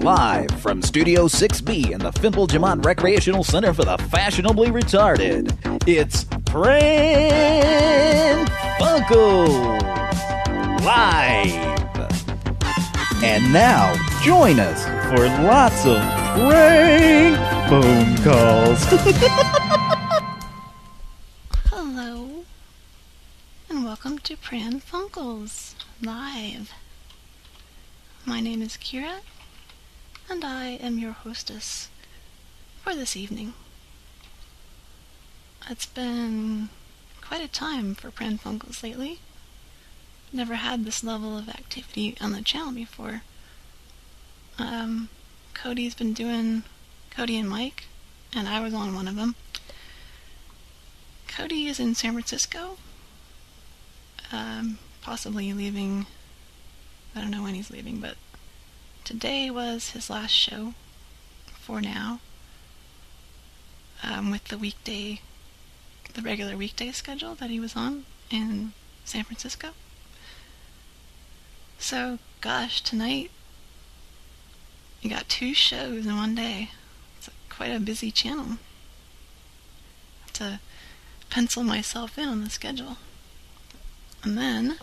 Live from Studio 6B in the Fimple Jamont Recreational Center for the Fashionably Retarded, it's Pran Funkels Live. And now, join us for lots of prank phone calls. Hello, and welcome to Pran Funkels Live. My name is Kira, and I am your hostess for this evening. It's been quite a time for Pran Funkels lately. Never had this level of activity on the channel before. Cody's been doing Cody and Mike, and I was on one of them. Cody is in San Francisco, possibly leaving. I don't know when he's leaving, but today was his last show for now, with the regular weekday schedule that he was on in San Francisco. So, gosh, tonight you got 2 shows in one day. It's quite a busy channel. I have to pencil myself in on the schedule. And then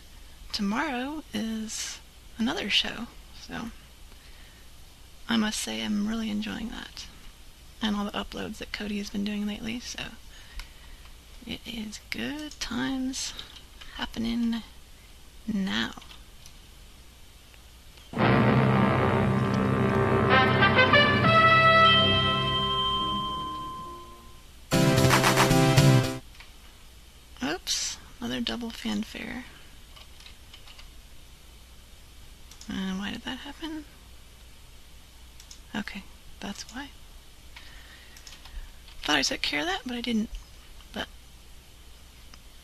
tomorrow is another show, so I must say I'm really enjoying that, and all the uploads that Cody has been doing lately, so it is good times happening now. Oops, another double fanfare. And why did that happen? Okay, that's why. Thought I took care of that, but I didn't. But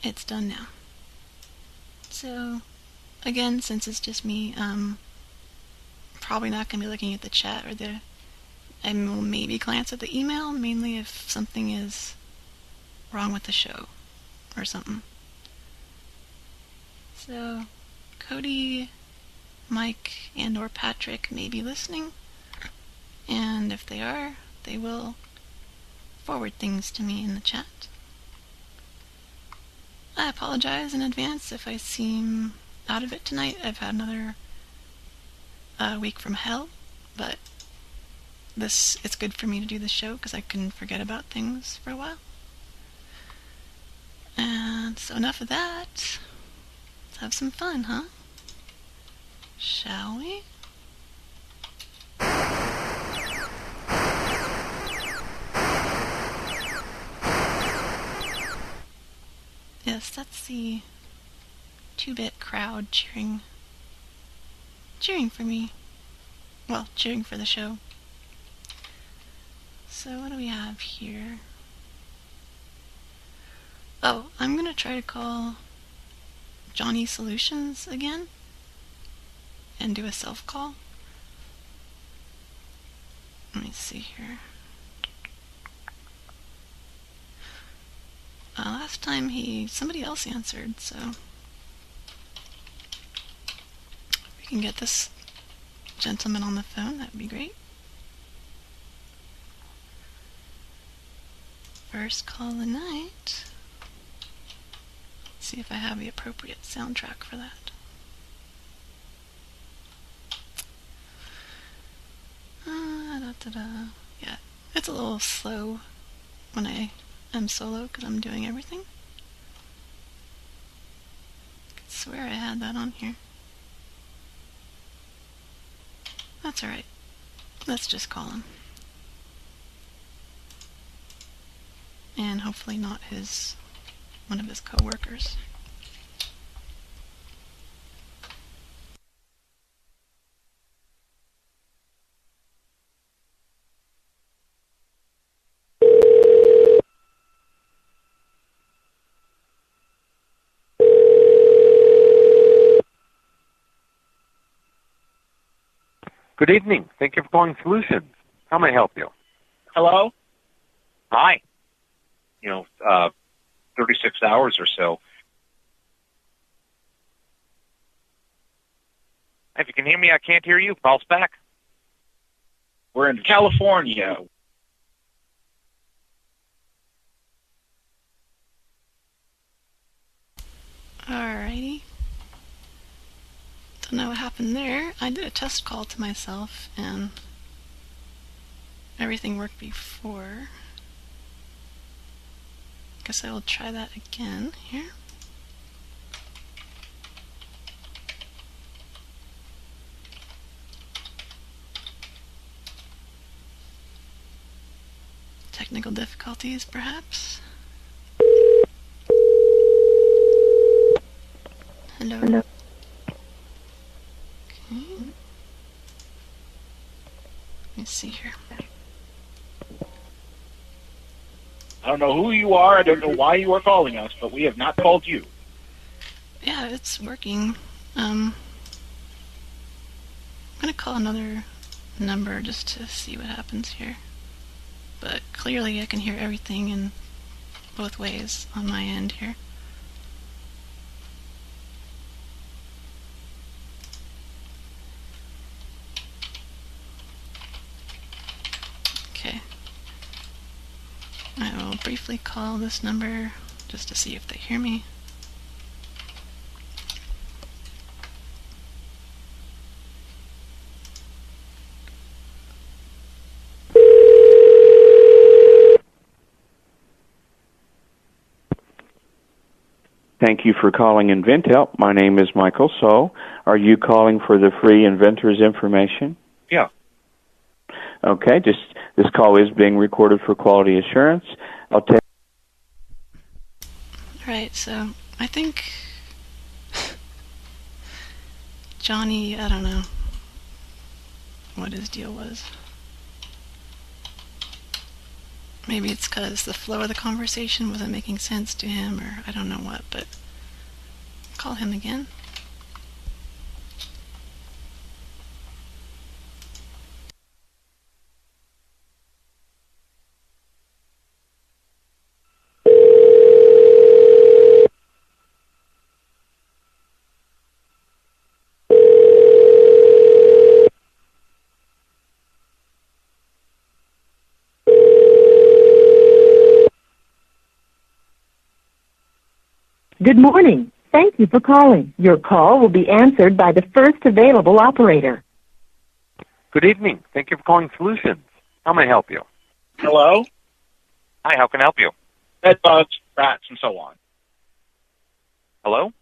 it's done now. So, again, since it's just me, probably not going to be looking at the chat or I will maybe glance at the email, mainly if something is wrong with the show or something. So, Cody, Mike, and or Patrick may be listening, and if they are, they will forward things to me in the chat. I apologize in advance if I seem out of it tonight. I've had another week from hell, but it's good for me to do the show because I can forget about things for a while. And so enough of that. Let's have some fun, huh? Shall we? Yes, that's the 2-bit crowd cheering for me. Well, cheering for the show. So what do we have here? Oh, I'm gonna try to call Johnny Solutions again and do a self-call. Let me see here. Last time somebody else answered, so if we can get this gentleman on the phone, that would be great. First call of the night. Let's see if I have the appropriate soundtrack for that. Yeah, it's a little slow when I am solo because I'm doing everything. I could swear I had that on here. That's alright. Let's just call him. And hopefully not one of his co-workers. Good evening. Thank you for calling Solutions. How may I help you? Hello? Hi. 36 hours or so. If you can hear me, I can't hear you. Pulse back. We're in California. Alrighty. Don't know what happened there. I did a test call to myself and everything worked before. Guess I will try that again here. Technical difficulties, perhaps? Hello? Hello. Okay. Let me see here. I don't know who you are. I don't know why you are calling us, but we have not called you. Yeah, it's working. I'm gonna call another number just to see what happens here. But clearly I can hear everything in both ways on my end here. Okay. I will briefly call this number just to see if they hear me. Thank you for calling InventHelp. My name is Michael. So, are you calling for the free inventor's information? Yeah. Okay, this call is being recorded for quality assurance. I'll take. Right, so I think Johnny, I don't know what his deal was. Maybe it's because the flow of the conversation wasn't making sense to him, or I don't know what, but call him again. Good morning. Thank you for calling. Your call will be answered by the first available operator. Good evening. Thank you for calling Solutions. How may I help you? Hello? Hi, how can I help you? Bed bugs, rats, and so on. Hello?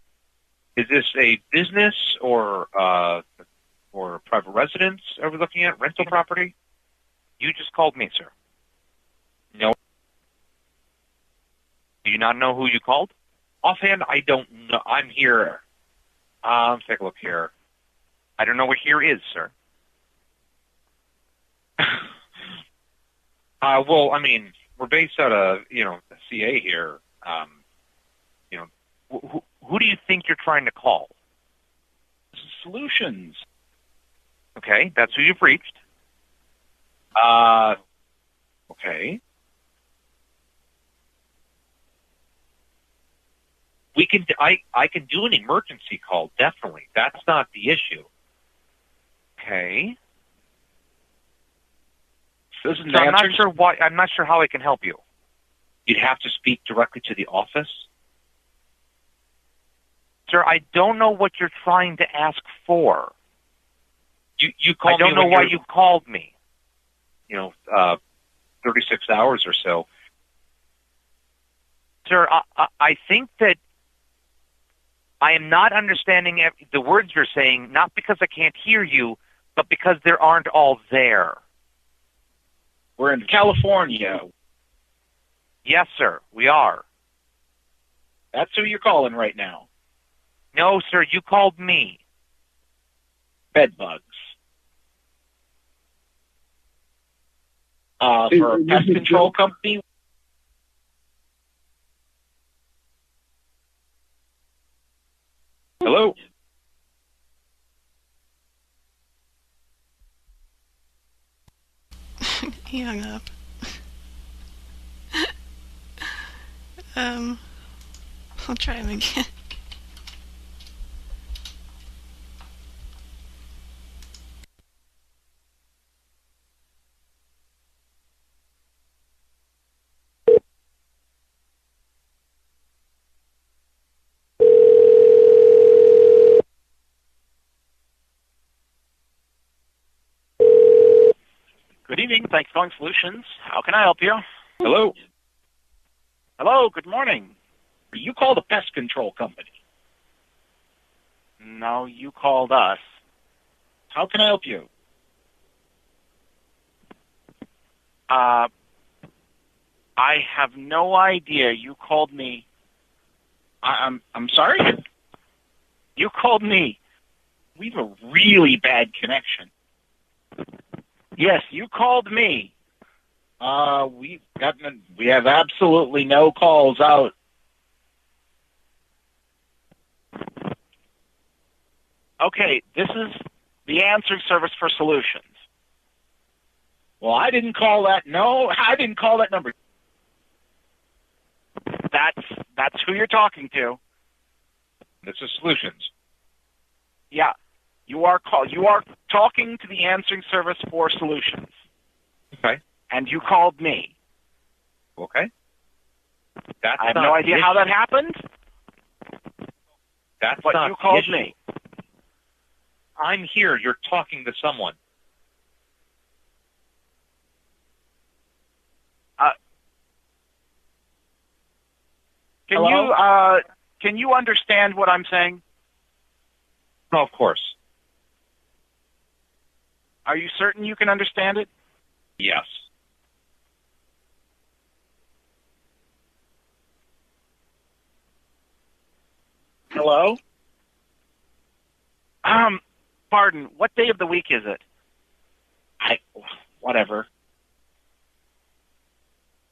Is this a business or private residence are we looking at? Rental property? You just called me, sir. No. Do you not know who you called? Offhand, I don't know. I'm here. Let's take a look here. I don't know what here is, sir. Well, I mean, we're based out of, CA here. Who do you think you're trying to call? Solutions. Okay, that's who you've reached. Okay. We can. I can do an emergency call. Definitely, that's not the issue. Okay. Doesn't So I'm not sure why. I'm not sure how I can help you. You'd have to speak directly to the office. Sir, I don't know what you're trying to ask for. You called I don't know why you called me. 36 hours or so. Sir, I think that I am not understanding the words you're saying, not because I can't hear you, but because they aren't all there. We're in California. Yes, sir, we are. That's who you're calling right now. No, sir, you called me. Bed bugs. For a pest control company. Hello? He hung up. I'll try him again. Good evening. Thanks for calling Solutions. How can I help you? Hello. Hello. Good morning. You call the pest control company. No, you called us. How can I help you? I have no idea. You called me. I'm sorry? You called me. We have a really bad connection. Yes, you called me. We have absolutely no calls out. Okay, this is the answering service for Solutions. Well, I didn't call that. No, I didn't call that number. That's who you're talking to. This is Solutions. Yeah, you are talking to the answering service for Solutions. Okay. And you called me. Okay. I have no idea how that happened. That's but not you called the me. I'm here. You're talking to someone. Can you understand what I'm saying? No, of course. Are you certain you can understand it? Yes. Hello? Pardon, what day of the week is it? Whatever.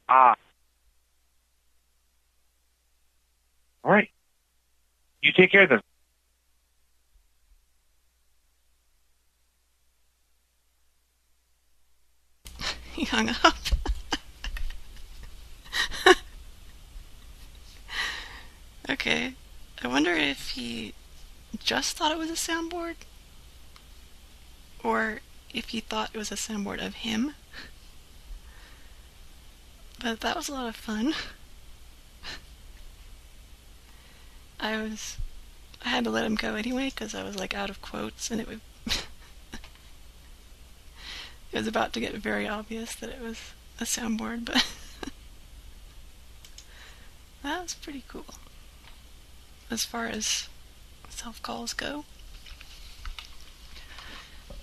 Ah. All right. You take care of them. He hung up. Okay. I wonder if he just thought it was a soundboard, or if he thought it was a soundboard of him. But that was a lot of fun. I had to let him go anyway because I was like out of quotes, and it was about to get very obvious that it was a soundboard, but that was pretty cool as far as self-calls go.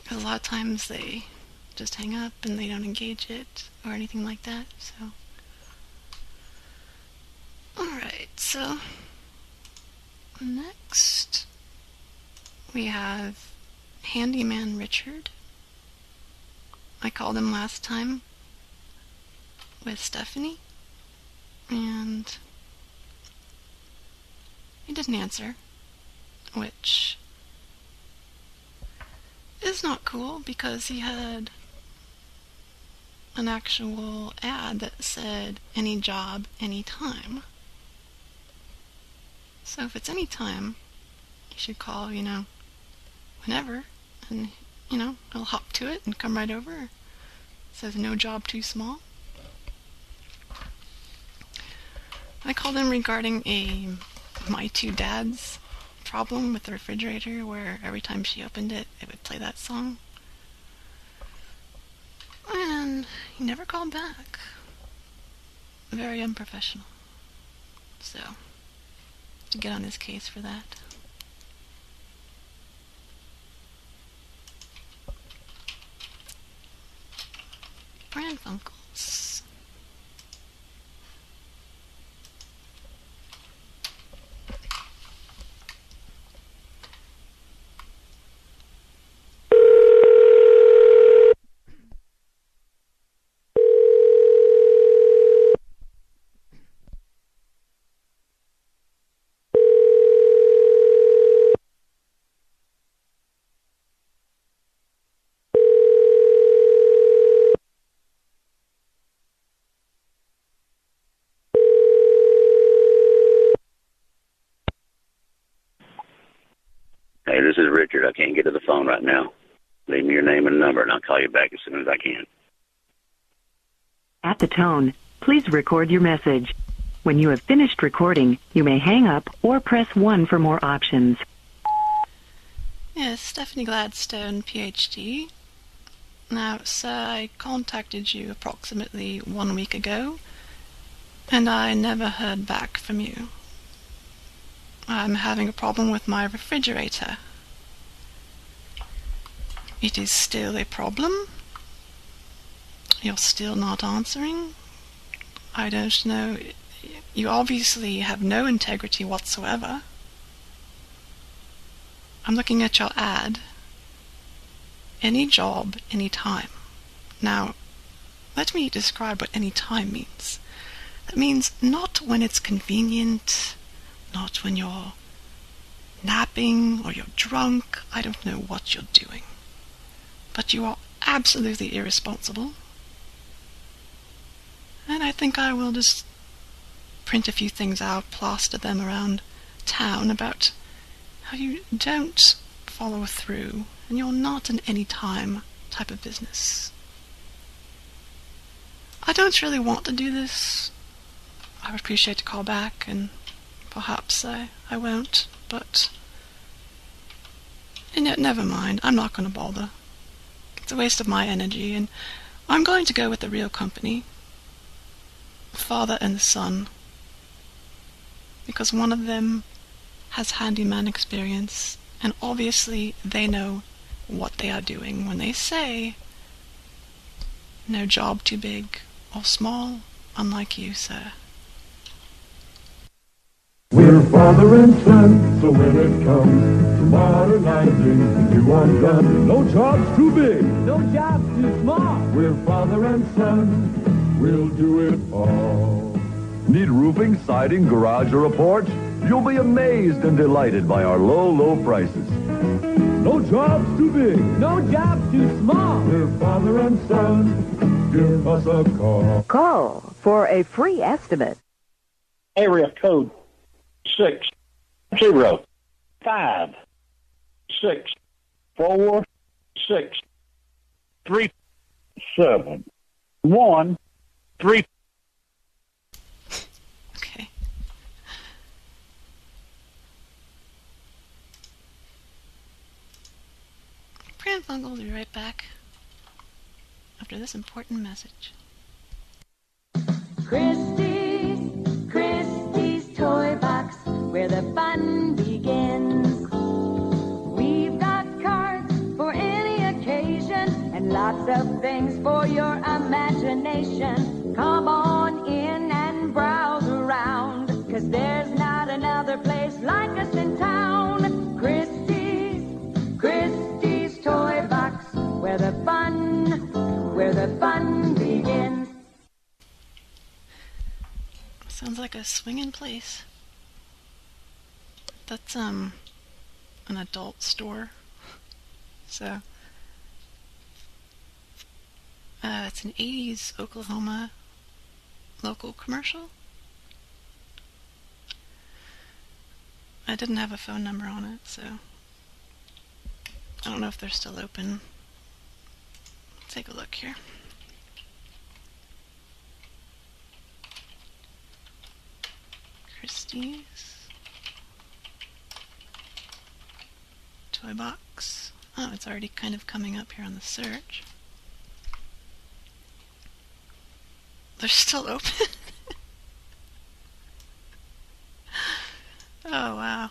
Because a lot of times they just hang up and they don't engage it or anything like that, so. Alright, so next we have Handyman Richard. I called him last time with Stephanie, and he didn't answer, which is not cool because he had an actual ad that said any job, anytime. So if it's anytime, you should call, whenever, and, I'll hop to it and come right over. It says no job too small. I called him regarding a My Two Dads problem with the refrigerator where every time she opened it, it would play that song. And he never called back. Very unprofessional. So, to get on his case for that. Pran Funkels. Hey, this is Richard. I can't get to the phone right now. Leave me your name and number, and I'll call you back as soon as I can. At the tone, please record your message. When you have finished recording, you may hang up or press 1 for more options. Yes, Stephanie Gladstone, PhD. Now, sir, I contacted you approximately 1 week ago, and I never heard back from you. I'm having a problem with my refrigerator. It is still a problem? You're still not answering? I don't know. You obviously have no integrity whatsoever. I'm looking at your ad. Any job, any time. Now, let me describe what any time means. That means not when it's convenient, not when you're napping or you're drunk. I don't know what you're doing. But you are absolutely irresponsible. And I think I will just print a few things out, plaster them around town about how you don't follow through and you're not an anytime type of business. I don't really want to do this. I would appreciate a call back, and perhaps I won't, but never mind. I'm not going to bother. It's a waste of my energy, and I'm going to go with the real company, the father and the son, because one of them has handyman experience, and obviously they know what they are doing when they say no job too big or small, unlike you, sir. We're father and son, so when it comes to modernizing, you want done. No job's too big, no job's too small. We're father and son, we'll do it all. Need roofing, siding, garage, or a porch? You'll be amazed and delighted by our low, low prices. No job's too big, no job's too small. We're father and son, give us a call. Call for a free estimate. Area code 605-646-3713. Okay. Pran Funkels will be right back after this important message. Christie's Toy Box, where the fun begins. We've got cards for any occasion and lots of things for your imagination. Come on in and browse around, 'cause there's not another place like us in town. Christie's Toy Box, where the fun begins. Sounds like a swinging place. That's an adult store. So it's an 80s Oklahoma local commercial. I didn't have a phone number on it, so I don't know if they're still open. Let's take a look here. Christie's Toy Box. Oh, it's already kind of coming up here on the search. They're still open. Oh, wow.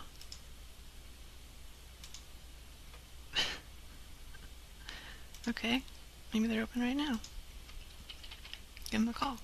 Okay, maybe they're open right now. Give them a call.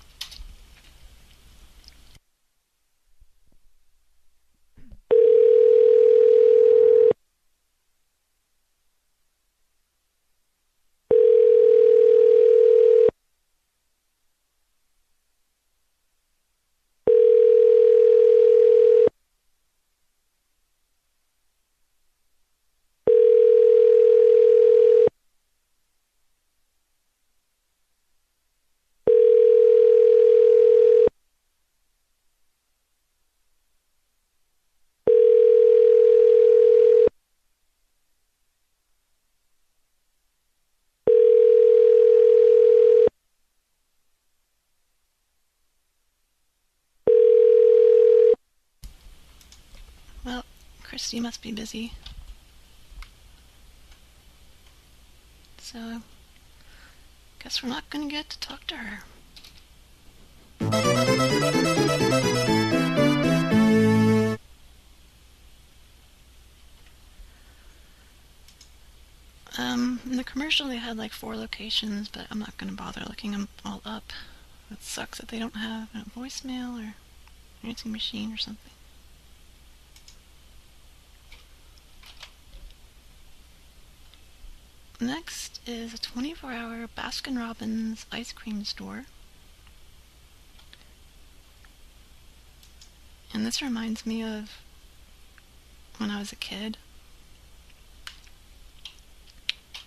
Well, Christy must be busy. So, Guess we're not gonna get to talk to her. In the commercial they had like 4 locations, but I'm not gonna bother looking them all up. It sucks that they don't have a voicemail or answering machine or something. Next is a 24-hour Baskin-Robbins ice cream store. And this reminds me of when I was a kid.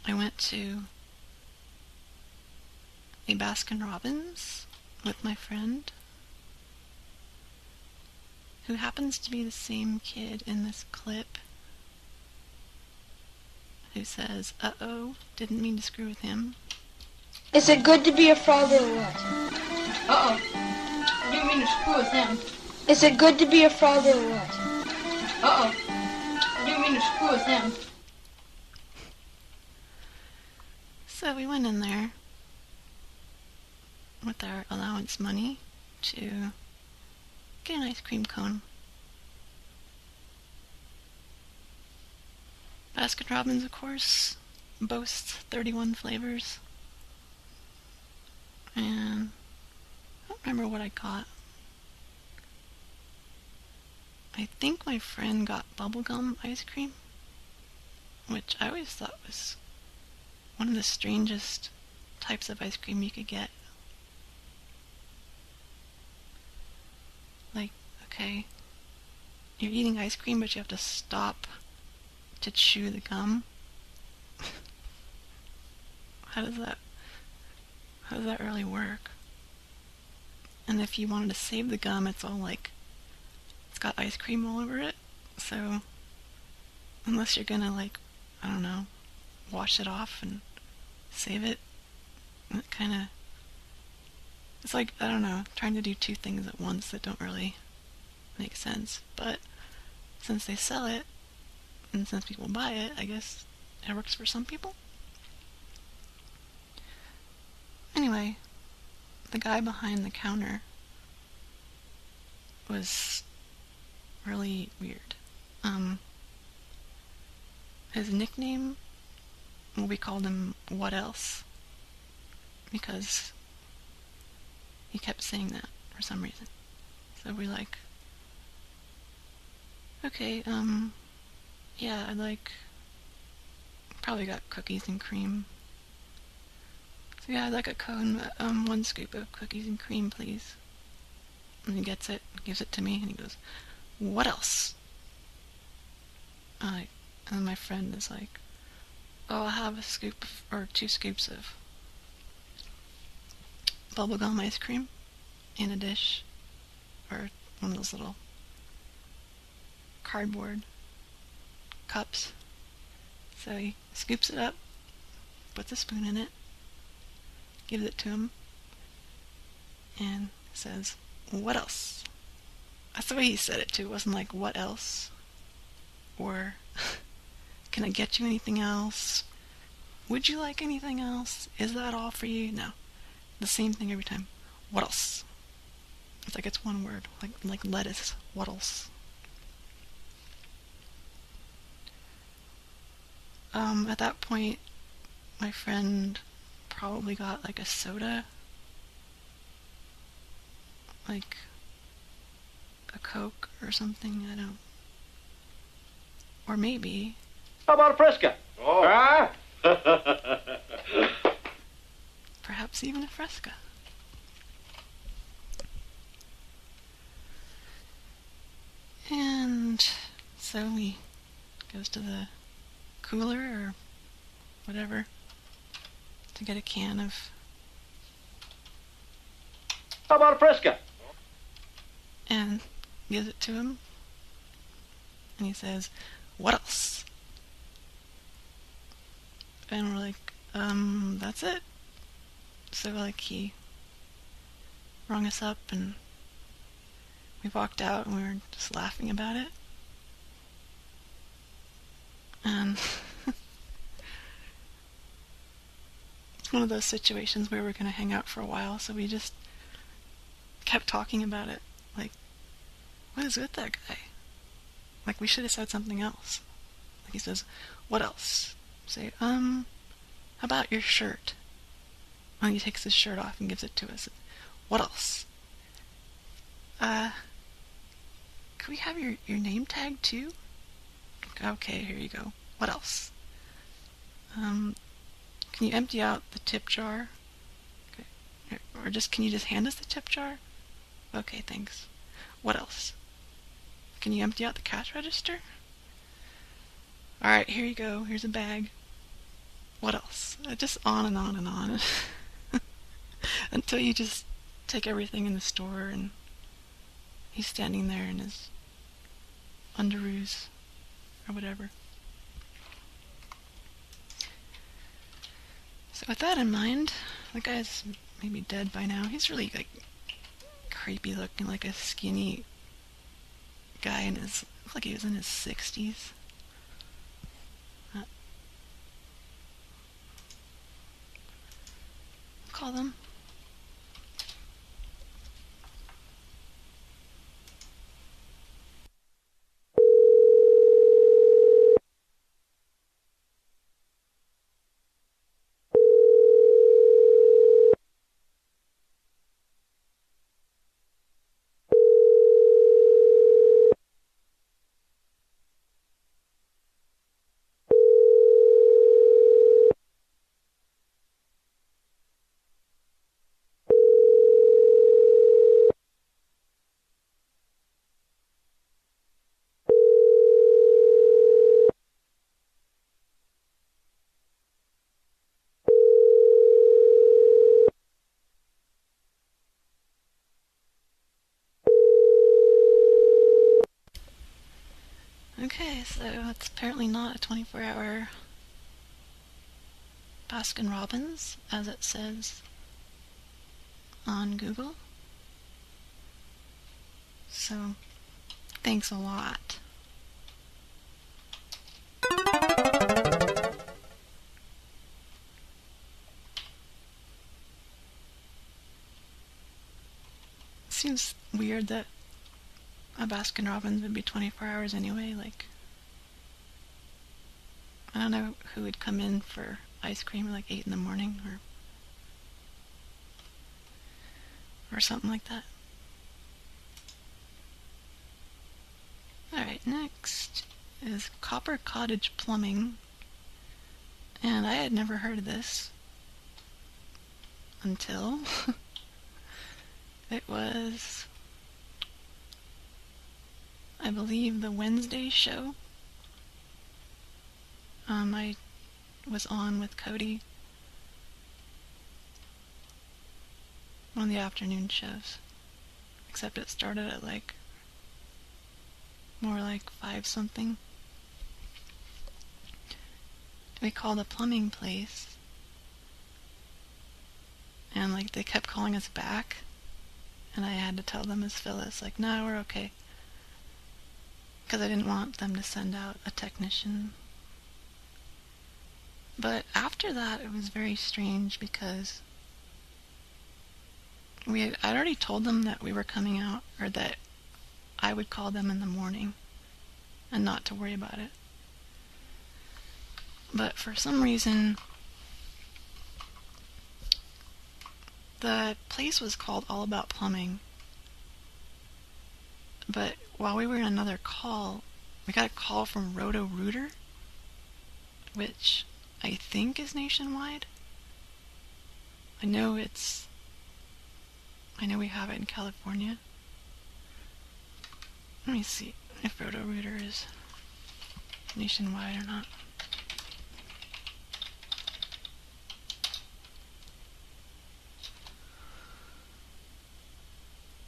I went to a Baskin-Robbins with my friend, who happens to be the same kid in this clip, who says, "Uh-oh, didn't mean to screw with him." Is it good to be a frog or what? Uh-oh, I didn't mean to screw with him. Is it good to be a frog or what? Uh-oh, I didn't mean to screw with him. So we went in there with our allowance money to get an ice cream cone. Baskin-Robbins, of course, boasts 31 flavors. And I don't remember what I got. I think my friend got bubblegum ice cream, which I always thought was one of the strangest types of ice cream you could get. Like, okay, you're eating ice cream, but you have to stop to chew the gum. How does that really work? And if you wanted to save the gum, it's all like, it's got ice cream all over it. So unless you're gonna, like, I don't know, wash it off and save it, it kind of, it's like, I don't know, trying to do 2 things at once that don't really make sense. But since they sell it, and since people buy it, I guess it works for some people. Anyway, the guy behind the counter was really weird. His nickname, well, we called him What Else, because he kept saying that for some reason. So we're like, okay, yeah, I'd like, probably got cookies and cream. So yeah, I'd like a cone, 1 scoop of cookies and cream, please. And he gets it, gives it to me, and he goes, "What else?" And my friend is like, "Oh, I'll have a scoop or 2 scoops of bubblegum ice cream in a dish," or one of those little cardboard cups. So he scoops it up, puts a spoon in it, gives it to him, and says, "What else?" That's the way he said it too. It wasn't like, "What else?" or "Can I get you anything else? Would you like anything else? Is that all for you?" No. The same thing every time. "What else?" It's like it's one word, like lettuce. What else? At that point, my friend probably got like a soda, like a Coke or something, I don't. Or maybe. How about a Fresca? Oh. Ah? Perhaps even a Fresca. And so he goes to the cooler or whatever to get a can of. How about a Fresca? And gives it to him. And he says, "What else?" And we're like, that's it. So like he rung us up and we walked out and we were just laughing about it. And It's one of those situations where we're going to hang out for a while, so we just kept talking about it. Like, what is with that guy? Like, we should have said something else. Like, he says, what else? Say, how about your shirt? And he takes his shirt off and gives it to us. What else? Can we have your name tag too? Okay, here you go. What else? Can you empty out the tip jar? Okay. Or can you just hand us the tip jar? Okay, thanks. What else? Can you empty out the cash register? Alright, here you go. Here's a bag. What else? Just on and on and on. Until you just take everything in the store and he's standing there in his underoos or whatever. So with that in mind, the guy's maybe dead by now. He's really like creepy looking, like a skinny guy in his, looks like he was in his 60s. Call them. Okay, so it's apparently not a 24-hour Baskin Robbins, as it says on Google. So, thanks a lot. Seems weird that a Baskin Robbins would be 24 hours anyway. Like, I don't know who would come in for ice cream at like 8 in the morning or something like that. Alright, next is Copper Cottage Plumbing. And I had never heard of this until it was, I believe, the Wednesday show. I was on with Cody, one of the afternoon shows, except it started at like more like 5 something. We called a plumbing place, and like they kept calling us back, and I had to tell them as Phyllis, like, no, we're okay, because I didn't want them to send out a technician. But after that, it was very strange because I'd already told them that we were coming out, or that I would call them in the morning and not to worry about it. But for some reason, the place was called All About Plumbing. But while we were in another call, we got a call from Roto-Rooter, which I think is nationwide. I know we have it in California. Let me see if Roto-Rooter is nationwide or not.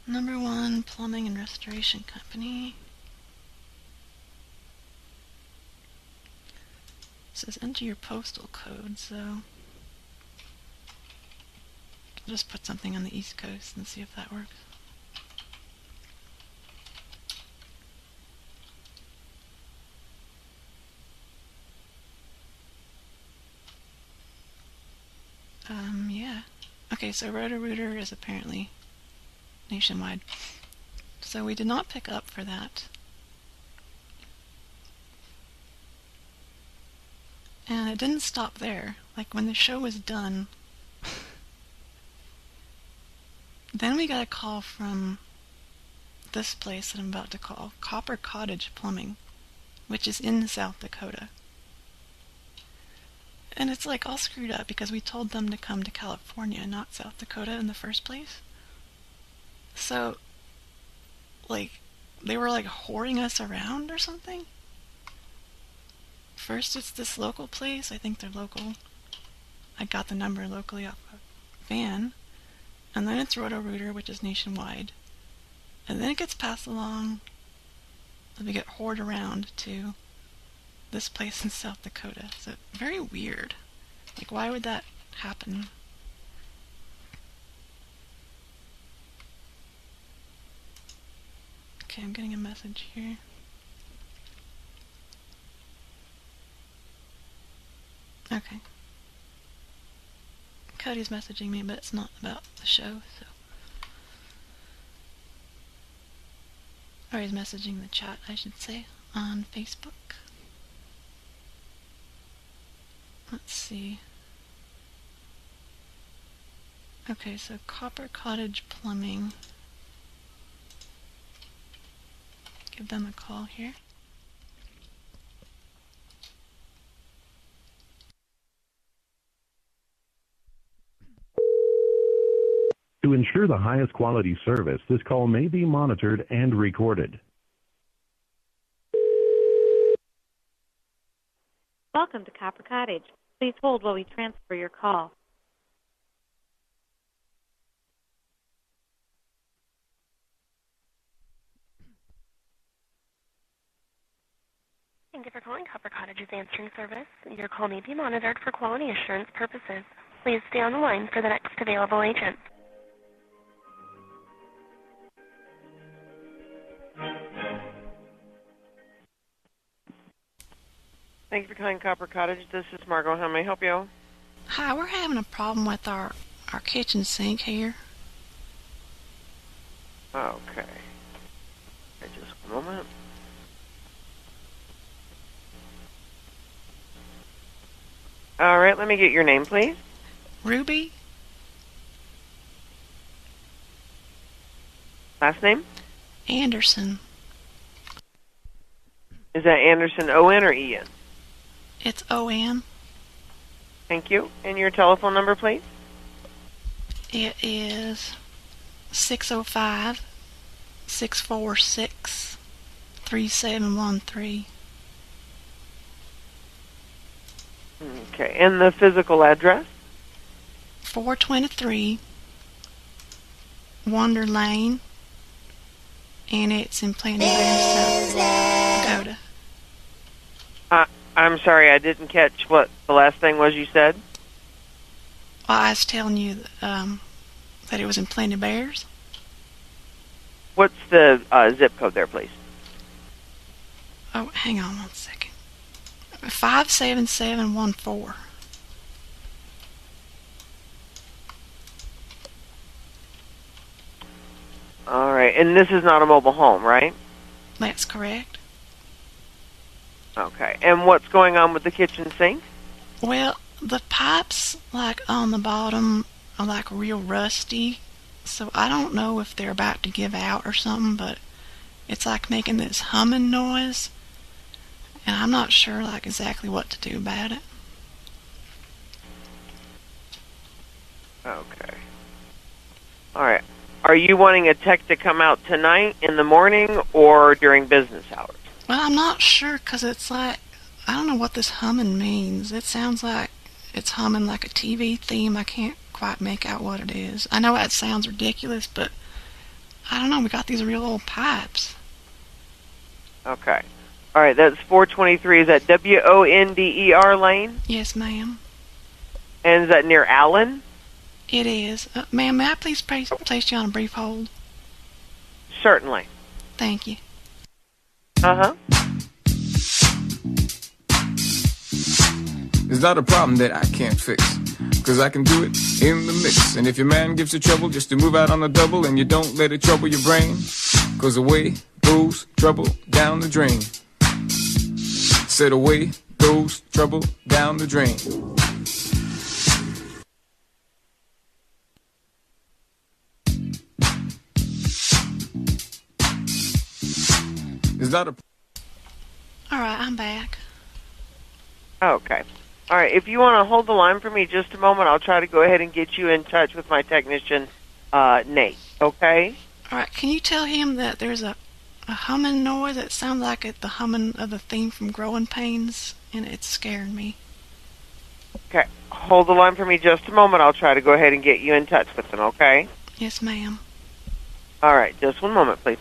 #1 plumbing and restoration company. It says enter your postal code, so I'll just put something on the East Coast and see if that works. Okay, so Roto-Rooter is apparently nationwide. So we did not pick up for that. And it didn't stop there. Like, when the show was done, then we got a call from this place that I'm about to call, Copper Cottage Plumbing, which is in South Dakota. And it's like all screwed up because we told them to come to California, not South Dakota in the first place. So, like, they were like whoring us around or something. First it's this local place, I think they're local. I got the number locally off a van. And then it's Roto-Rooter, which is nationwide. And then it gets passed along, and we get whored around to this place in South Dakota. So, very weird. Like, why would that happen? Okay, I'm getting a message here. Okay. Cody's messaging me, but it's not about the show, so. Or he's messaging the chat, I should say, on Facebook. Let's see. Okay, so Copper Cottage Plumbing. Give them a call here. To ensure the highest quality service, this call may be monitored and recorded. Welcome to Copper Cottage. Please hold while we transfer your call. Thank you for calling Copper Cottage's answering service. Your call may be monitored for quality assurance purposes. Please stay on the line for the next available agent. Thank you for calling Copper Cottage. This is Margot. How may I help you? Hi, we're having a problem with our kitchen sink here. Okay. Just a moment. All right, let me get your name, please. Ruby. Last name? Anderson. Is that Anderson O-N or E-N? It's O-N. Thank you. And your telephone number, please? It is 605-646-3713. Okay, and the physical address? 423 Wonder Lane, and it's in Planty Bear, South Dakota. I'm sorry, I didn't catch what the last thing was you said. Well, I was telling you that it was in Planty Bears. What's the zip code there, please? Oh, hang on 1 second. 57714. All right, and this is not a mobile home, right? That's correct. Okay, and what's going on with the kitchen sink? Well, the pipes, like, on the bottom are, like, real rusty, so I don't know if they're about to give out or something, but it's, like, making this humming noise, and I'm not sure, like, exactly what to do about it. Okay. All right. Are you wanting a tech to come out tonight, in the morning, or during business hours? Well, I'm not sure, because it's like, I don't know what this humming means. It sounds like it's humming like a TV theme. I can't quite make out what it is. I know that sounds ridiculous, but I don't know. We got these real old pipes. Okay. All right, that's 423. Is that W-O-N-D-E-R Lane? Yes, ma'am. And is that near Allen? It is. Ma'am, may I please place you on a brief hold? Certainly. Thank you. Uh-huh. It's not a problem that I can't fix. cause I can do it in the mix. And if your man gives you trouble, just to move out on the double, and you don't let it trouble your brain, cause away goes trouble down the drain. Said away goes trouble down the drain. Is that a... Alright, I'm back. Okay. All right, if you want to hold the line for me just a moment, I'll try to go ahead and get you in touch with my technician, Nate, okay? Alright, can you tell him that there's a humming noise that sounds like the humming of the theme from Growing Pains, and it's scaring me. Okay, hold the line for me just a moment. I'll try to go ahead and get you in touch with them, okay? Yes, ma'am. All right, just one moment, please.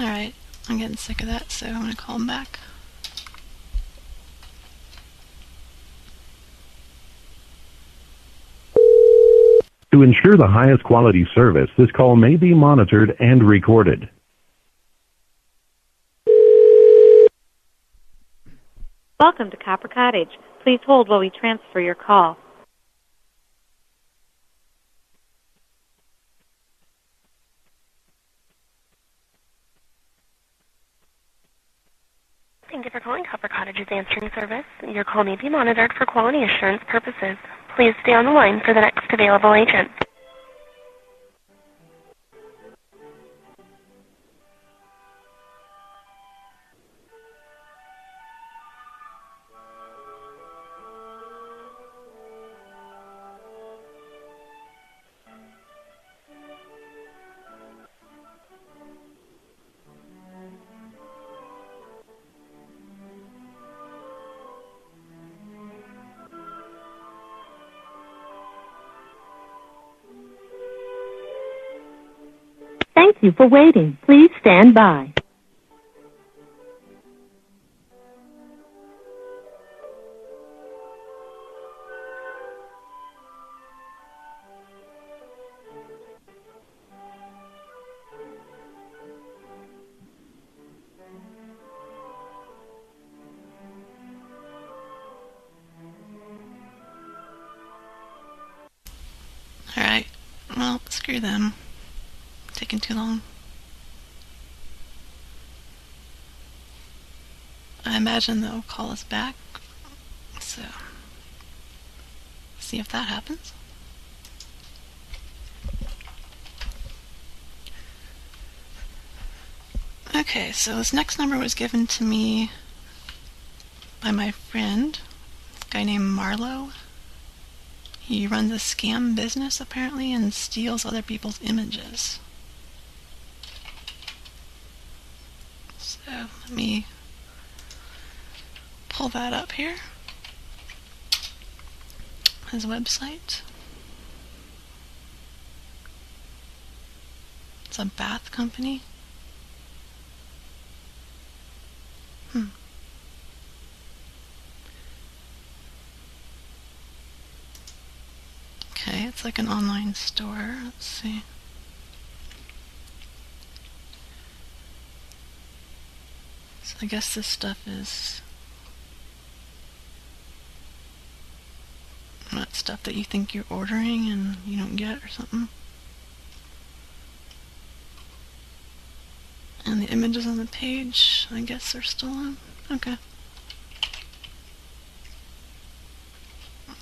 Alright, I'm getting sick of that, so I'm going to call him back. To ensure the highest quality service, this call may be monitored and recorded. Welcome to Copper Cottage. Please hold while we transfer your call. Thank you for calling Copper Cottage's answering service. Your call may be monitored for quality assurance purposes. Please stay on the line for the next available agent. Thank you for waiting. Please stand by. Alright, well, screw them. Taking too long. I imagine they'll call us back, so see if that happens. Okay, so this next number was given to me by my friend, a guy named Marlowe. He runs a scam business, apparently, and steals other people's images. So, let me pull that up here. His website. It's a bath company. Okay, it's like an online store. Let's see. So I guess this stuff is not stuff that you think you're ordering and you don't get or something. And the images on the page, I guess, are still on. Okay.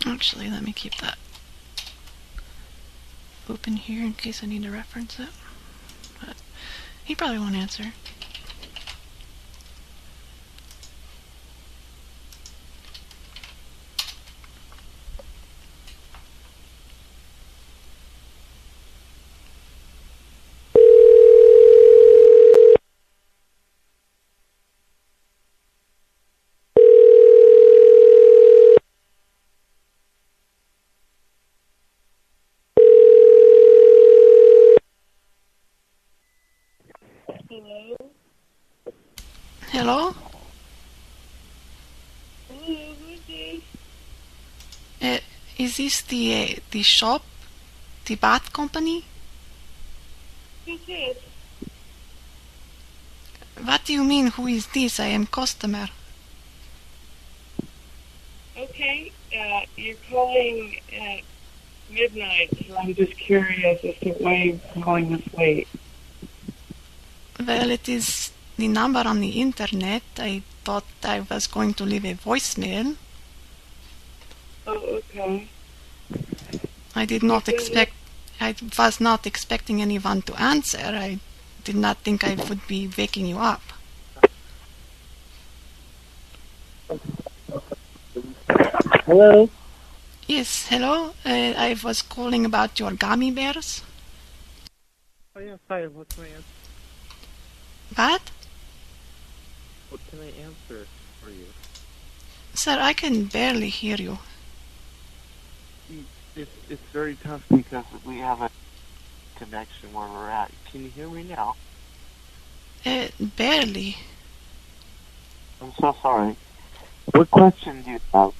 Actually, let me keep that open here in case I need to reference it. But he probably won't answer. Hello? Hello, who's this? Is this the shop? The bath company? Who's this? What do you mean, who is this? I am customer. Okay, you're calling at midnight, so I'm just curious as to why you're calling this late. Well, it is the number on the internet. I thought I was going to leave a voicemail. Oh, okay. I was not expecting anyone to answer. I did not think I would be waking you up. Hello? Yes, hello. I was calling about your gummy bears. Oh yeah, hi, what can I answer? What? What can I answer for you? Sir, I can barely hear you. It's very tough because we have a connection where we're at. Can you hear me now? Barely. I'm so sorry. What question do you have?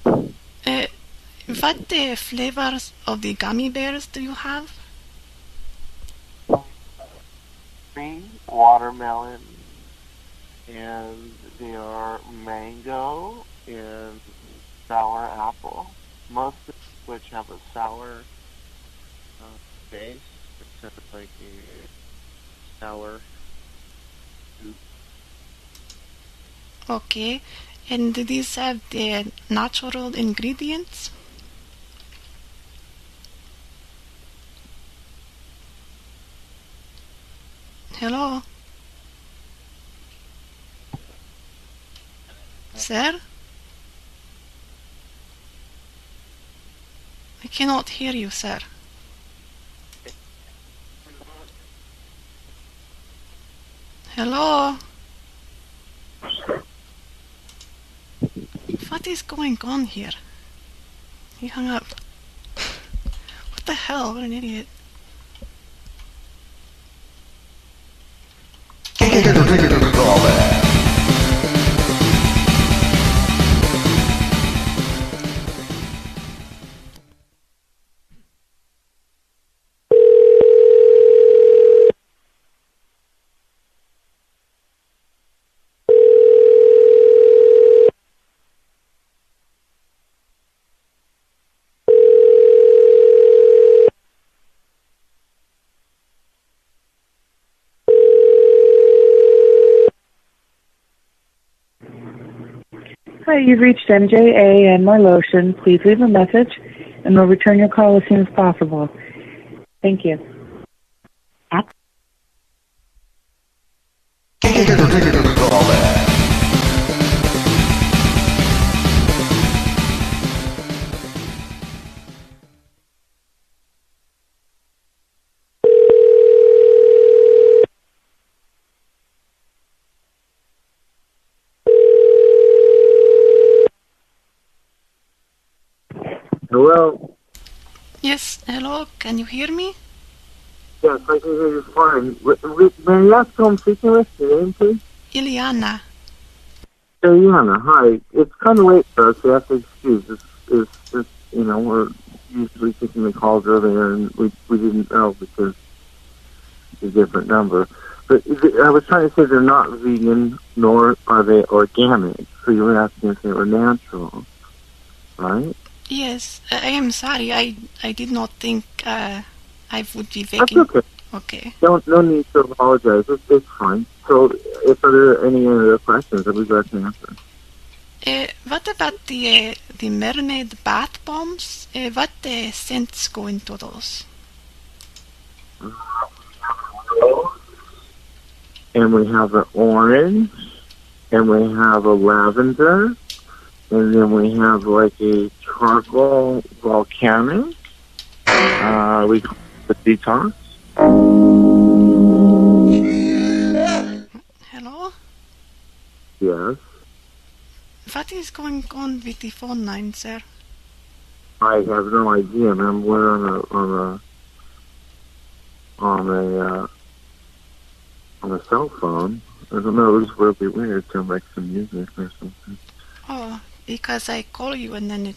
What flavors of the gummy bears do you have? Green, watermelon, and they are mango and sour apple. Most of which have a sour base instead of like a sour soup. Okay. And do these have the natural ingredients? Hello? Sir? I cannot hear you, sir. Hello? What is going on here? He hung up. What the hell? What an idiot. Hi, you've reached MJA and My Lotion. Please leave a message, and we'll return your call as soon as possible. Thank you. Hello? Yes, hello, can you hear me? Yes, I can hear you fine. May I ask who I'm speaking with? Your name, please? Iliana. Diana, hi. It's kind of late for us. You have to excuse. It's we're usually taking the calls earlier, and we didn't know because it's a different number. But I was trying to say they're not vegan, nor are they organic. So you were asking if they were natural, right? Yes, I am sorry. I did not think I would be That's vegan. okay. Okay. No need to apologize. It's fine. So, if there are any other questions, I'll be glad to answer. What about the mermaid bath bombs? What scents go into those? And we have an orange, and we have a lavender, and then we have like a charcoal volcanic. We call it detox. Hello? Yes. What is going on with the phone line, sir? I have no idea, man. We're on a cell phone. I don't know. It was really weird. Sound like some music or something. Oh, because I call you and then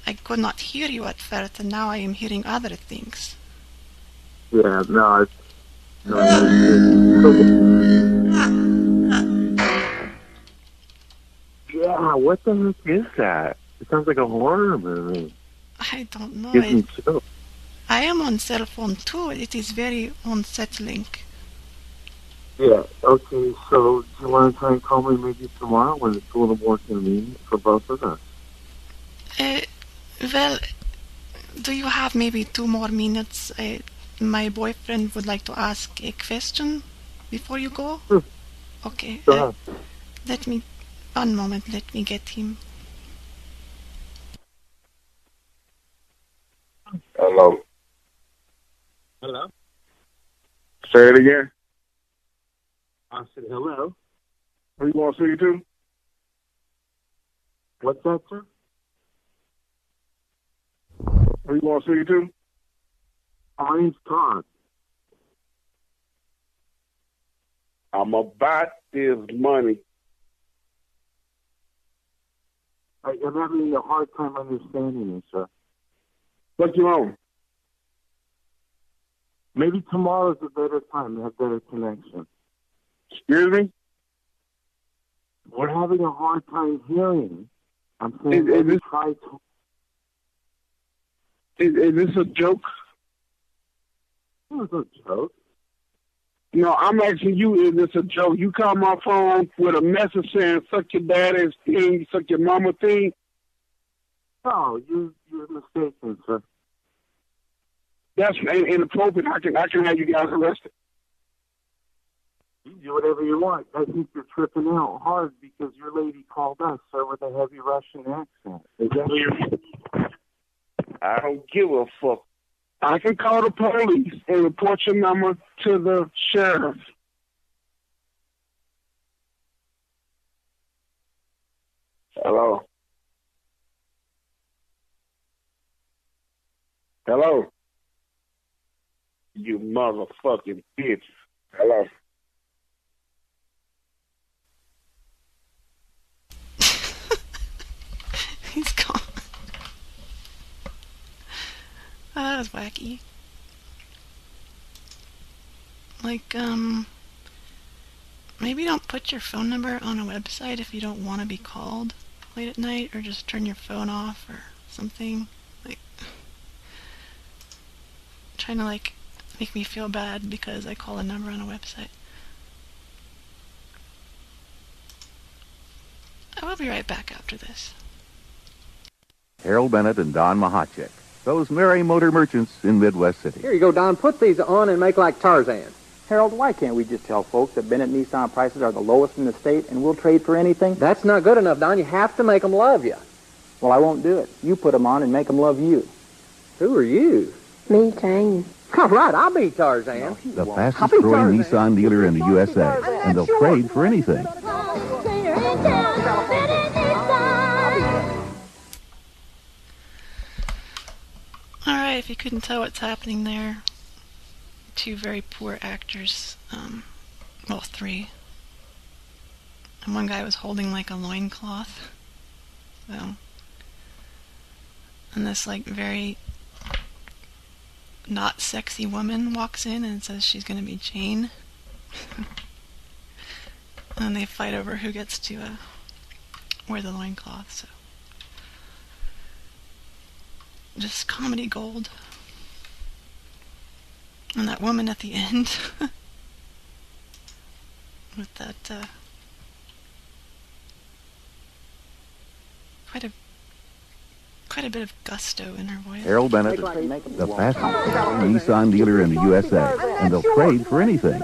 I could not hear you at first, and now I am hearing other things. Yeah, no, yeah, what the heck is that? It sounds like a horror movie. I don't know. Gives me chills. I am on cell phone too. It is very unsettling. Yeah, okay, so do you want to try and call me maybe tomorrow when it's a little more convenient for both of us? Well, do you have maybe 2 more minutes? My boyfriend would like to ask a question before you go. Okay. Go ahead. One moment, let me get him. Hello. Hello? Say it again. I said hello. Who you want to speak to? What's that, sir? Who you want to speak to? My name's Todd. I'm about this money. I'm having a hard time understanding you, sir. What you on? Maybe tomorrow's a better time to have better connection. Excuse me? We're having a hard time hearing. I'm saying try to... Is this a joke? It's a joke. No, I'm asking you, is this a joke? You call my phone with a message saying, suck your daddy's thing, suck your mama thing? No, you're mistaken, sir. That's inappropriate. I can have you guys arrested. You do whatever you want. I think you're tripping out hard because your lady called us, sir, with a heavy Russian accent. Is that what you're... I don't give a fuck. I can call the police and report your number to the sheriff. Hello? Hello? You motherfucking bitch. Hello? He's gone. Oh, that was wacky. Like, maybe don't put your phone number on a website if you don't want to be called late at night, or just turn your phone off or something. Like, trying to, like, make me feel bad because I call a number on a website. I will be right back after this. Harold Bennett and Don Mahachek, those merry motor merchants in Midwest City. Here you go, Don. Put these on and make like Tarzan. Harold, why can't we just tell folks that Bennett Nissan prices are the lowest in the state and we'll trade for anything? That's not good enough, Don. You have to make them love you. Well, I won't do it. You put them on and make them love you. Who are you? Me, Jane. All right, I'll be Tarzan. The fastest growing Nissan dealer in the USA, and they'll trade for anything. if you couldn't tell what's happening there, two very poor actors, well, three. And one guy was holding like a loincloth. So, and this like very not sexy woman walks in and says she's going to be Jane. And they fight over who gets to wear the loincloth. So, just comedy gold. And that woman at the end with that quite a bit of gusto in her voice. Harold Bennett, the fastest Nissan dealer in the USA, and they'll trade for anything.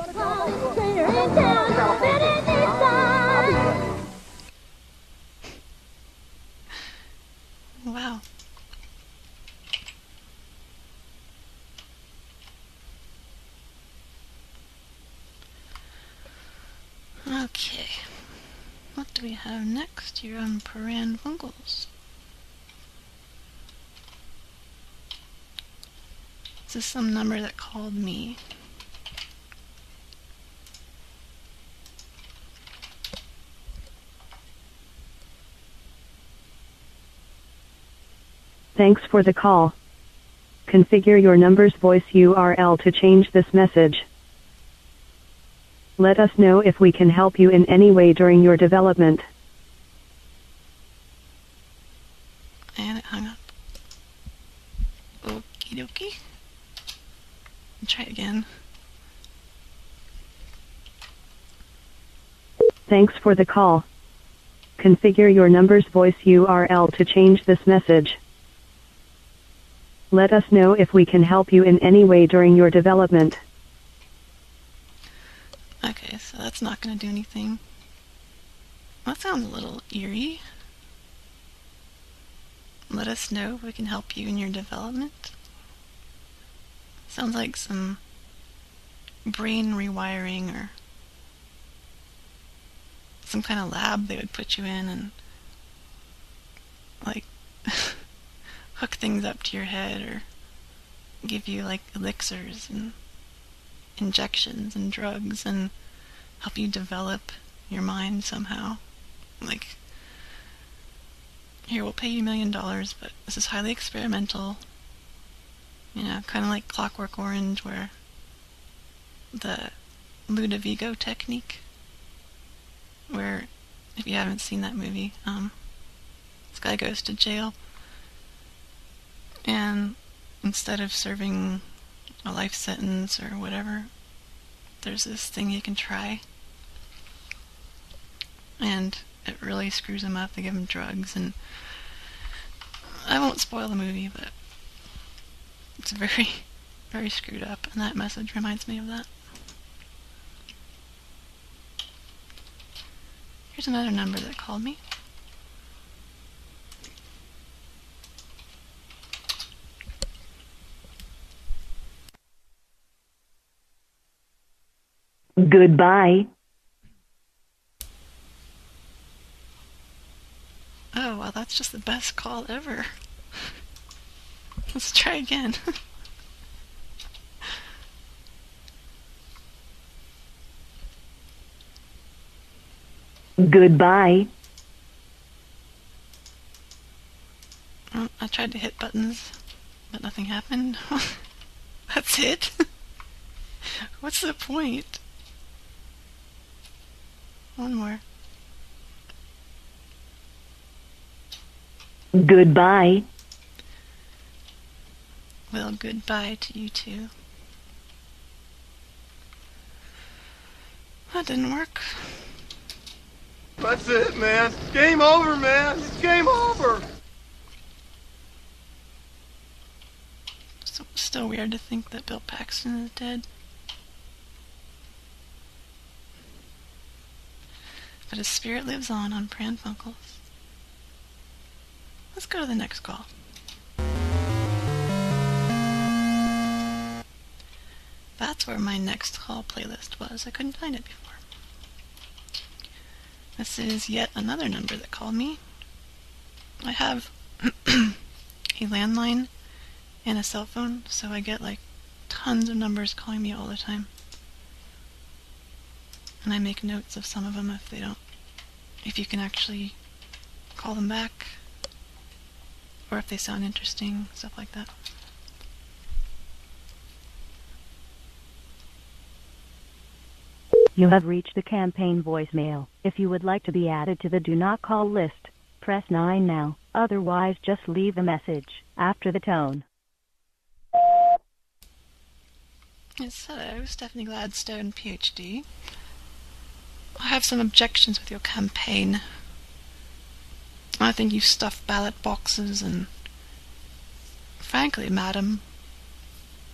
Wow. Okay. What do we have next here on Pran Funkels? This is some number that called me. Thanks for the call. Configure your number's voice URL to change this message. Let us know if we can help you in any way during your development. And it hung up. Okie dokie. Try it again. Thanks for the call. Configure your number's voice URL to change this message. Let us know if we can help you in any way during your development. Okay, so that's not going to do anything. That sounds a little eerie. Let us know if we can help you in your development. Sounds like some brain rewiring or some kind of lab they would put you in and like hook things up to your head or give you like elixirs and injections and drugs and help you develop your mind somehow. Like, here, we'll pay you $1 million, but this is highly experimental. You know, kind of like Clockwork Orange, where the Ludovico technique, where, if you haven't seen that movie, this guy goes to jail, and instead of serving a life sentence or whatever, there's this thing you can try, and it really screws him up. They give him drugs, and I won't spoil the movie, but it's very, very screwed up, and that message reminds me of that. Here's another number that called me. Goodbye. Oh, well, that's just the best call ever. Let's try again. Goodbye. Well, I tried to hit buttons, but nothing happened. That's it? What's the point? One more. Goodbye. Well, goodbye to you too. That didn't work. That's it, man. Game over, man. It's game over. Still weird to think that Bill Paxton is dead. But his spirit lives on Pran Funkels. Let's go to the next call. That's where my next call playlist was. I couldn't find it before. This is yet another number that called me. I have a landline and a cell phone, so I get like tons of numbers calling me all the time. And I make notes of some of them if you can actually call them back, or if they sound interesting, stuff like that. You have reached the campaign voicemail. If you would like to be added to the do not call list, press 9 now. Otherwise, just leave a message after the tone. Yes, hello, Stephanie Gladstone, PhD. I have some objections with your campaign. I think you stuff ballot boxes, and frankly, madam,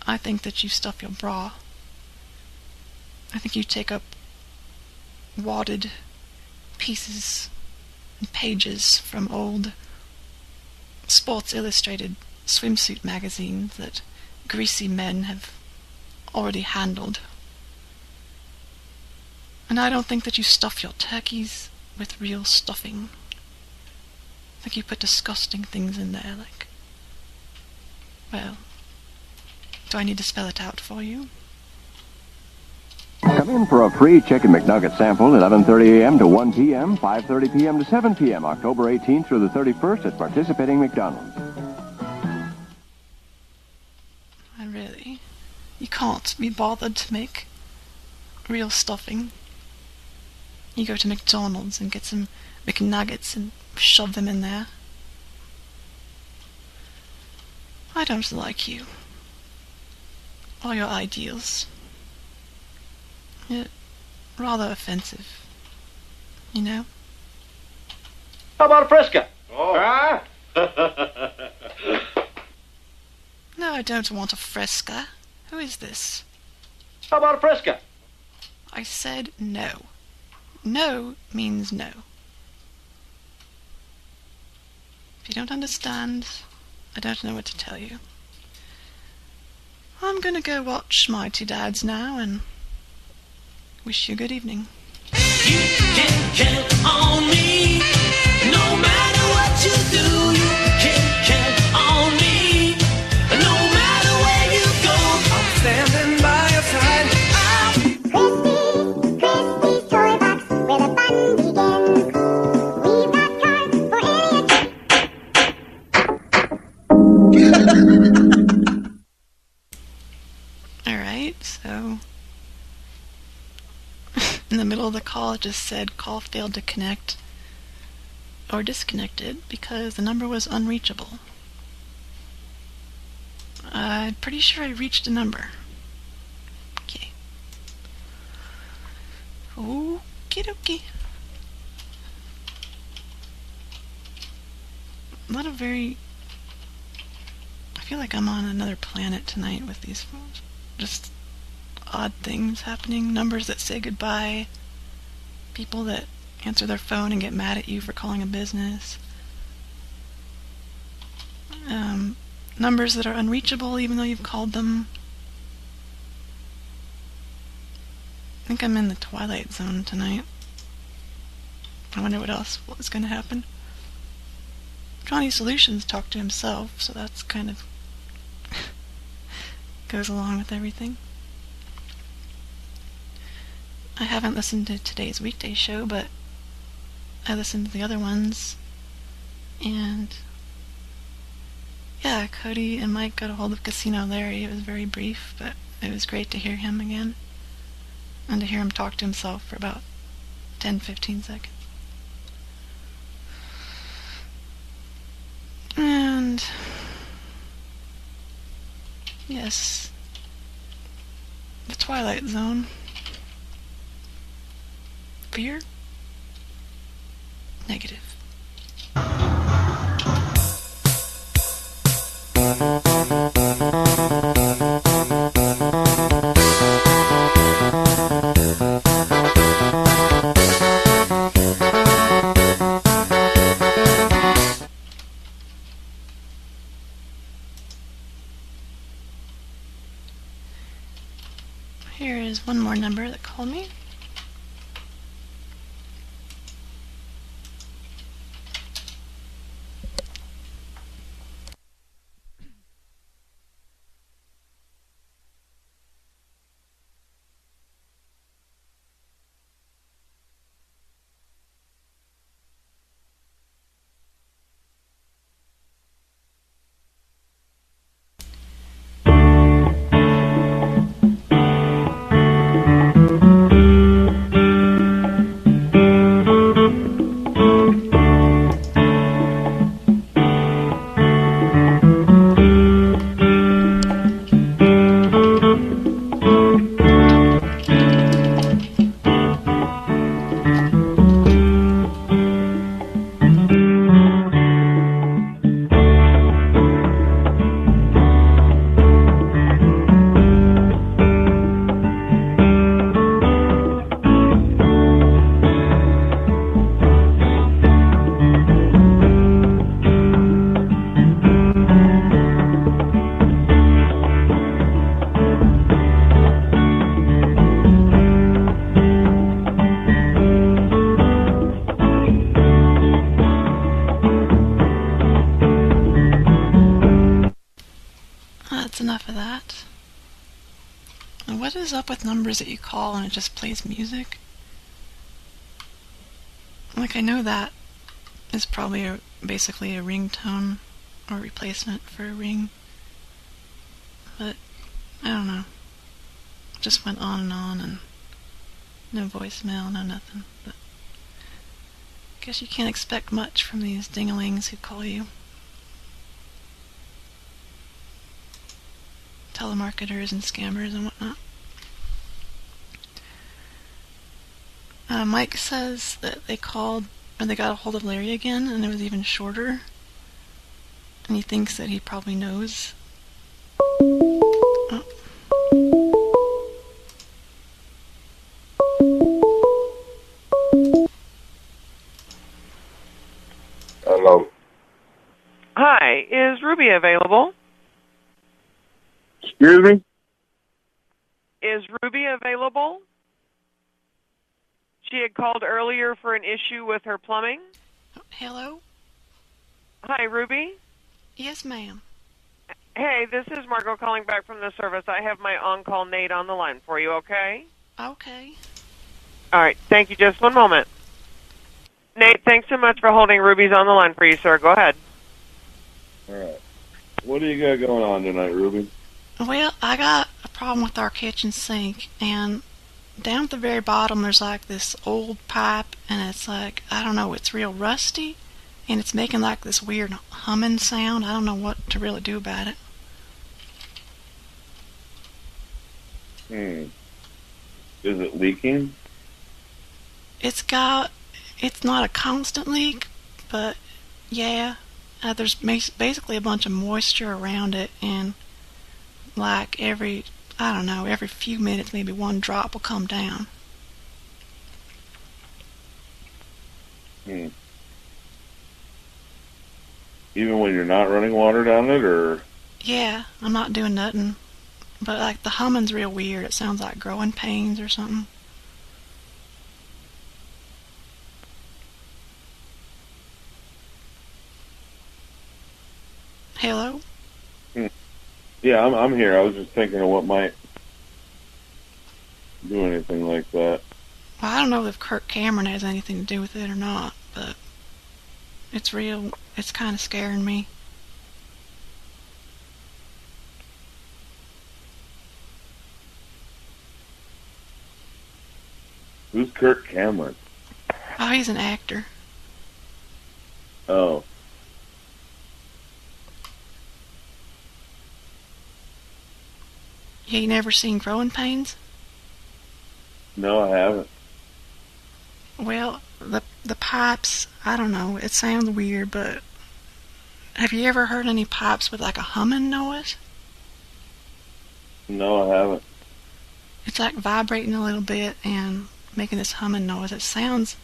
I think that you stuff your bra. I think you take up wadded pieces and pages from old Sports Illustrated swimsuit magazines that greasy men have already handled. And I don't think that you stuff your turkeys with real stuffing. I think you put disgusting things in there, like... Well, do I need to spell it out for you? Come in for a free Chicken McNugget sample, 11:30 a.m. to 1 p.m., 5:30 p.m. to 7 p.m., October 18th through the 31st at participating McDonald's. Really? You can't be bothered to make real stuffing? You go to McDonald's and get some McNuggets and shove them in there? I don't like you. Or your ideals. You're rather offensive. You know? How about a Fresca? Oh. Ah? No, I don't want a Fresca. Who is this? How about a Fresca? I said no. No means no. If you don't understand, I don't know what to tell you. I'm gonna go watch Mighty Dads now and wish you a good evening. You can count on me. No matter what you do, you can count on me. No matter where you go, I'm standing by your side. Christie's toy box where the fun begins. We've got cards for any Alright, so in the middle of the call it just said call failed to connect or disconnected because the number was unreachable. I'm pretty sure I reached a number. Okay. Okie dokie. A lot of very... I feel like I'm on another planet tonight with these phones. Just odd things happening. Numbers that say goodbye. People that answer their phone and get mad at you for calling a business. Numbers that are unreachable even though you've called them. I think I'm in the Twilight Zone tonight. I wonder what else was going to happen. Johnny Solutions talked to himself, so that's kind of goes along with everything. I haven't listened to today's weekday show, but I listened to the other ones, and yeah, Cody and Mike got a hold of Casino Larry. It was very brief, but it was great to hear him again, and to hear him talk to himself for about 10-15 seconds. And yes, the Twilight Zone. Fear? Negative. Here is one more number that called me. enough of that. And what is up with numbers that you call and it just plays music? Like, I know that is probably basically a ringtone or replacement for a ring. But, I don't know. Just went on and no voicemail, no nothing. But guess you can't expect much from these ding-a-lings who call you. Telemarketers and scammers and whatnot. Mike says that they called, or they got a hold of Larry again, and it was even shorter. And he thinks that he probably knows. Oh. Hello. Hi, is Ruby available? Excuse me? Is Ruby available? She had called earlier for an issue with her plumbing. Hello? Hi, Ruby. Yes, ma'am. Hey, this is Margot calling back from the service. I have my on-call Nate on the line for you, okay? Okay. All right, thank you. Just one moment. Nate, thanks so much for holding. Ruby's on the line for you, sir. Go ahead. All right. What do you got going on tonight, Ruby? Well, I got a problem with our kitchen sink, and down at the very bottom there's like this old pipe, and it's like, I don't know, it's real rusty, and it's making like this weird humming sound. I don't know what to really do about it. Is it leaking? It's not a constant leak, but yeah, there's basically a bunch of moisture around it, and like every few minutes maybe one drop will come down. Even when you're not running water down it, or? Yeah, I'm not doing nothing, but like the humming's real weird. It sounds like growing pains or something. Hello? Yeah, I'm here. I was just thinking of what might do anything like that. Well, I don't know if Kirk Cameron has anything to do with it or not, but it's kind of scaring me. Who's Kirk Cameron? Oh, he's an actor. Oh. You never seen Growing Pains? No, I haven't. Well, the pipes, I don't know, it sounds weird, but have you ever heard any pipes with like a humming noise? No, I haven't. It's like vibrating a little bit and making this humming noise. It sounds,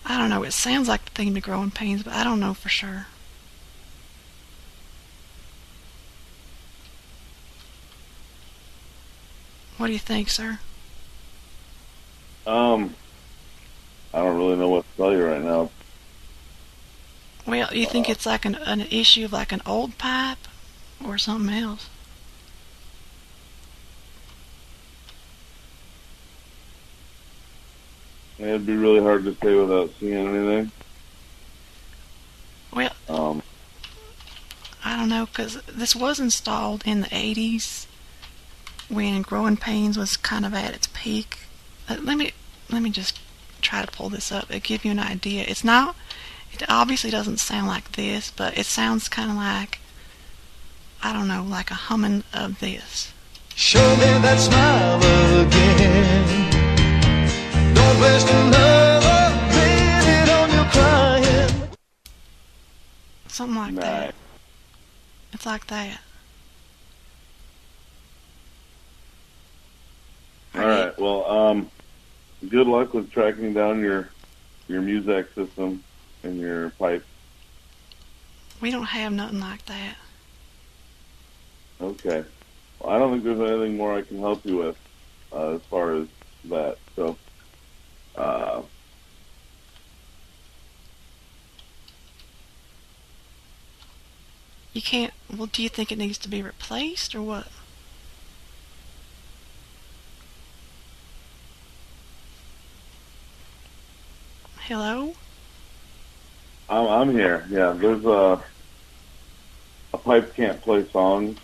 I don't know, it sounds like the thing to Growing Pains, but I don't know for sure. What do you think, sir? I don't really know what to tell you right now. Well, you think it's like an issue of like an old pipe or something else? It'd be really hard to say without seeing anything. Well, I don't know, because this was installed in the 80s when Growing Pains was kind of at its peak. Let me just try to pull this up. It'll give you an idea. It obviously doesn't sound like this, but it sounds kind of like, I don't know, like a humming of this. Show me that smile again. Don't waste another minute on your crying. Something like that. It's like that. Alright, well, good luck with tracking down your Muzak system and your pipe. We don't have nothing like that. Okay. Well, I don't think there's anything more I can help you with as far as that. So, You can't... Well, do you think it needs to be replaced or what? Hello? I'm here. Yeah, there's a pipe can't play songs,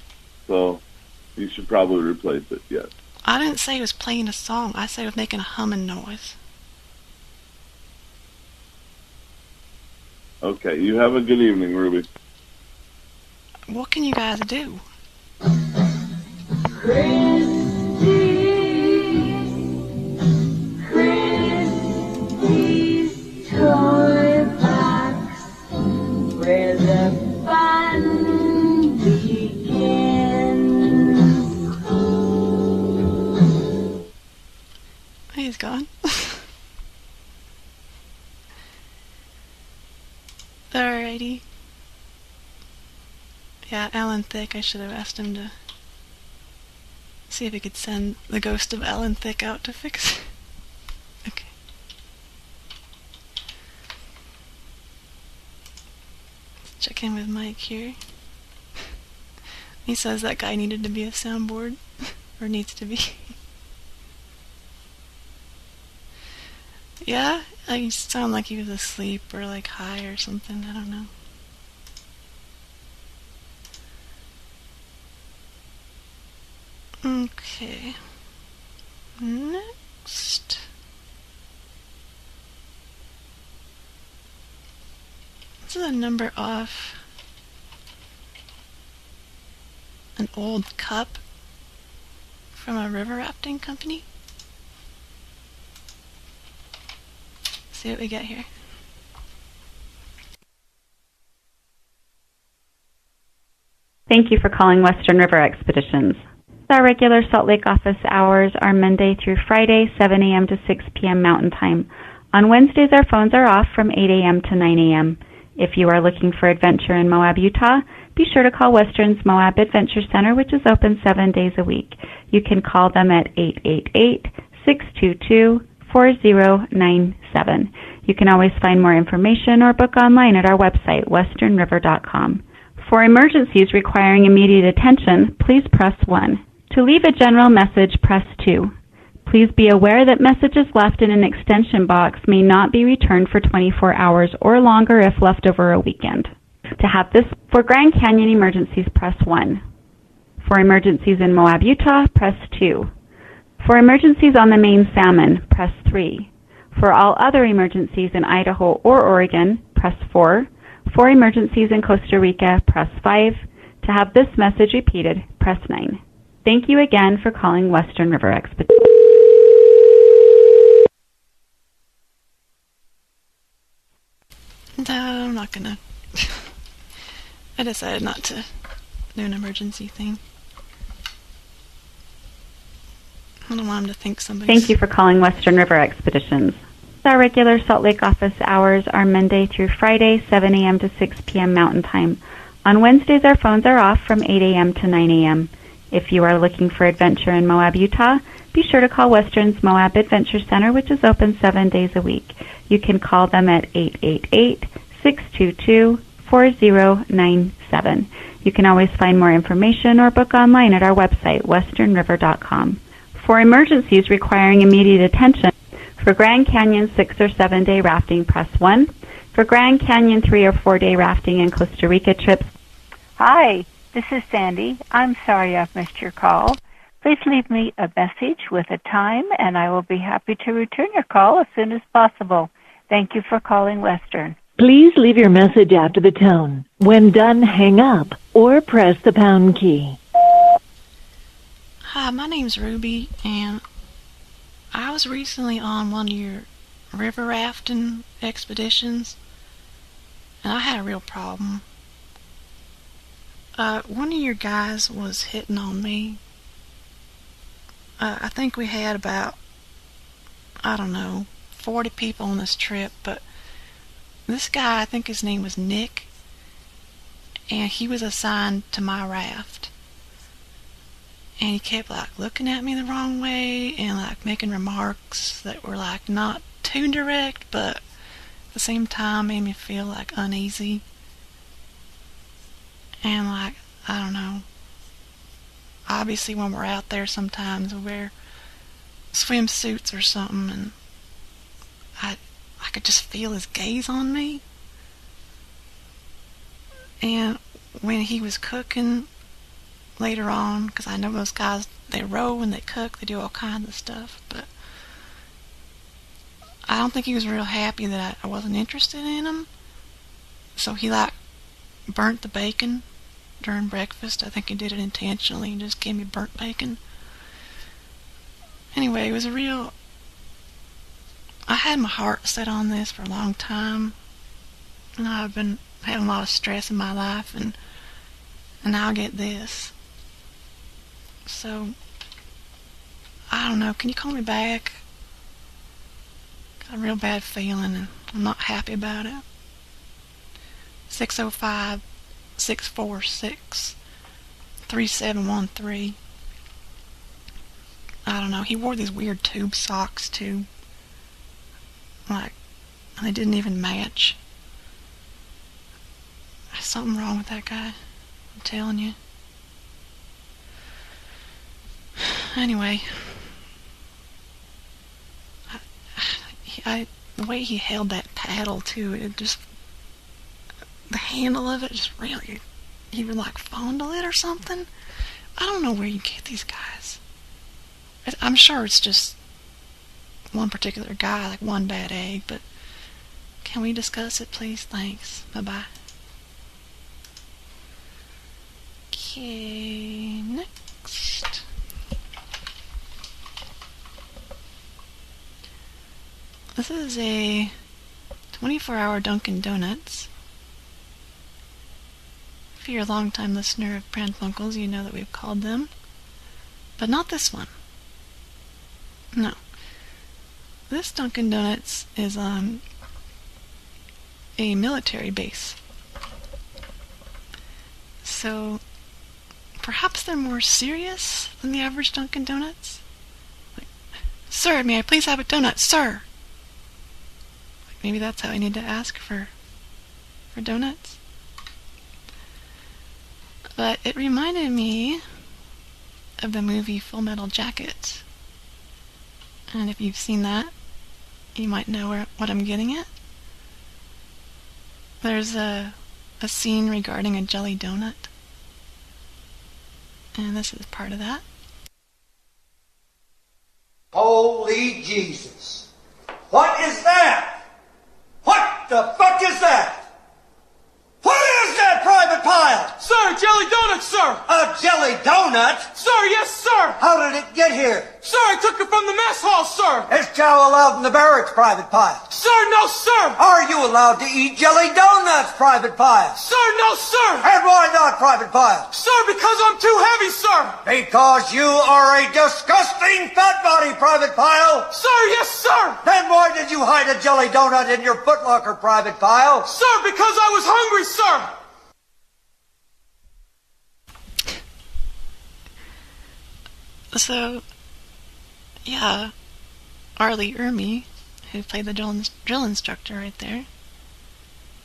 so you should probably replace it. Yes. I didn't say it was playing a song. I said it was making a humming noise. Okay. You have a good evening, Ruby. What can you guys do? Christie's toy box, where the fun begins. He's gone. Alrighty. Yeah, Alan Thicke, I should have asked him to see if he could send the ghost of Alan Thicke out to fix it. Okay. Let's check in with Mike here. He says that guy needed to be a soundboard. Or needs to be. Yeah? He sounded like he was asleep or like high or something. I don't know. Okay. Next. This is a number off an old cup from a river rafting company. See what we get here. Thank you for calling Western River Expeditions. Our regular Salt Lake office hours are Monday through Friday, 7 a.m. to 6 p.m. Mountain Time. On Wednesdays, our phones are off from 8 a.m. to 9 a.m. If you are looking for adventure in Moab, Utah, be sure to call Western's Moab Adventure Center, which is open 7 days a week. You can call them at 888-622-4097. You can always find more information or book online at our website, westernriver.com. For emergencies requiring immediate attention, please press 1. To leave a general message, press 2. Please be aware that messages left in an extension box may not be returned for 24 hours or longer if left over a weekend. To have this for Grand Canyon emergencies, press 1. For emergencies in Moab, Utah, press 2. For emergencies on the main salmon, press 3. For all other emergencies in Idaho or Oregon, press 4. For emergencies in Costa Rica, press 5. To have this message repeated, press 9. Thank you again for calling Western River Expeditions. No, I'm not gonna. I decided not to do an emergency thing. I don't want him to think somebody's... Thank you for calling Western River Expeditions. Our regular Salt Lake office hours are Monday through Friday, 7 a.m. to 6 p.m. Mountain Time. On Wednesdays, our phones are off from 8 a.m. to 9 a.m. If you are looking for adventure in Moab, Utah, be sure to call Western's Moab Adventure Center, which is open 7 days a week. You can call them at 888-622-4097. You can always find more information or book online at our website, westernriver.com. For emergencies requiring immediate attention, for Grand Canyon 6 or 7 day rafting, press 1. For Grand Canyon 3 or 4 day rafting and Costa Rica trips. Hi, this is Sandy. I'm sorry I've missed your call. Please leave me a message with a time, and I will be happy to return your call as soon as possible. Thank you for calling Western. Please leave your message after the tone. When done, hang up or press the pound key. Hi, my name's Ruby, and I was recently on one of your river rafting expeditions, and I had a real problem. One of your guys was hitting on me. I think we had about, 40 people on this trip, but this guy, I think his name was Nick, and he was assigned to my raft. And he kept looking at me the wrong way and making remarks that were not too direct, but at the same time made me feel uneasy. And like, I don't know, obviously when we're out there sometimes we wear swimsuits or something, and I could just feel his gaze on me. And when he was cooking later on, because I know those guys, they row and they cook, they do all kinds of stuff, but I don't think he was real happy that I wasn't interested in him. So he like burnt the bacon during breakfast. I think he did it intentionally and just gave me burnt bacon. Anyway, it was a real... I had my heart set on this for a long time. And I've been having a lot of stress in my life, and now I get this. So, I don't know, can you call me back? Got a real bad feeling and I'm not happy about it. 605-646-3713. I don't know, he wore these weird tube socks too. Like, and they didn't even match. There's something wrong with that guy, I'm telling you. Anyway, the way he held that paddle too, it just, the handle of it just really, he would like fondle it or something. I don't know where you get these guys. I'm sure it's just one particular guy, like one bad egg, but can we discuss it, please? Thanks. Bye-bye. Okay, next. This is a 24-hour Dunkin' Donuts. If you're a long-time listener of Pran Funkels, you know that we've called them. But not this one. No. This Dunkin' Donuts is on a military base. So, perhaps they're more serious than the average Dunkin' Donuts? Like, sir, may I please have a donut, sir? Like, maybe that's how I need to ask for donuts. But it reminded me of the movie Full Metal Jacket. And if you've seen that, you might know what I'm getting at. There's a scene regarding a jelly donut. And this is part of that. Holy Jesus. What is that? What the fuck is that? What is that, Private Pile? Sir, jelly donut, sir! A jelly donut? Sir, yes, sir! How did it get here? Sir, I took it from the mess hall, sir! Is chow allowed in the barracks, Private Pile? Sir, no, sir! Are you allowed to eat jelly donuts, Private Pile? Sir, no, sir! And why not, Private Pile? Sir, because I'm too heavy, sir! Because you are a disgusting fat body, Private Pile! Sir, yes, sir! Then why did you hide a jelly donut in your footlocker, Private Pile? Sir, because I was hungry, sir! So, yeah, Arlie Ermy, who played the drill instructor right there,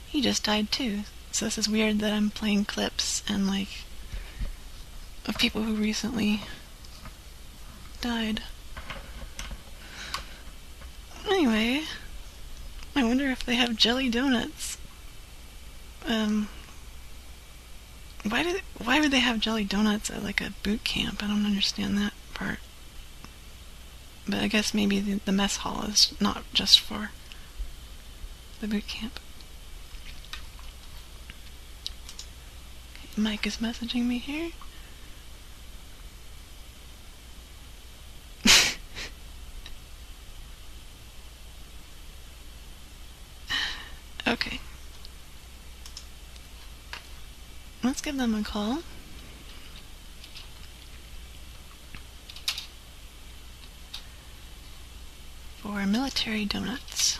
he just died too. So this is weird that I'm playing clips and like of people who recently died. Anyway, I wonder if they have jelly donuts. Why would they have jelly donuts at like a boot camp? I don't understand that part. But I guess maybe the mess hall is not just for the boot camp. Okay, Mike is messaging me here. Okay. Let's give them a call. For military donuts.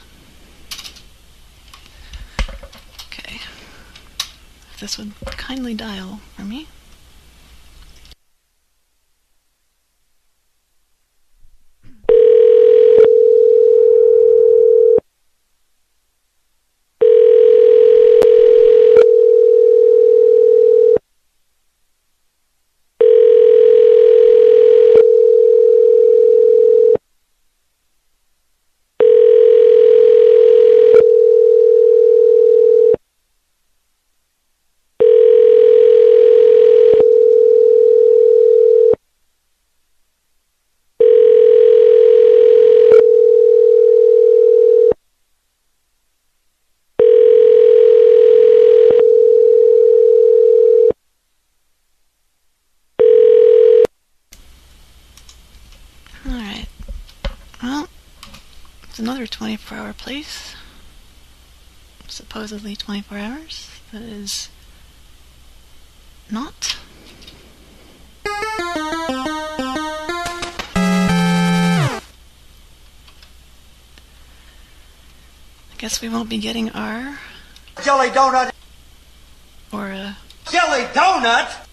Okay. If this would kindly dial for me. another 24-hour place. Supposedly 24 hours. That is not. I guess we won't be getting our Jelly donut. or Jelly donut.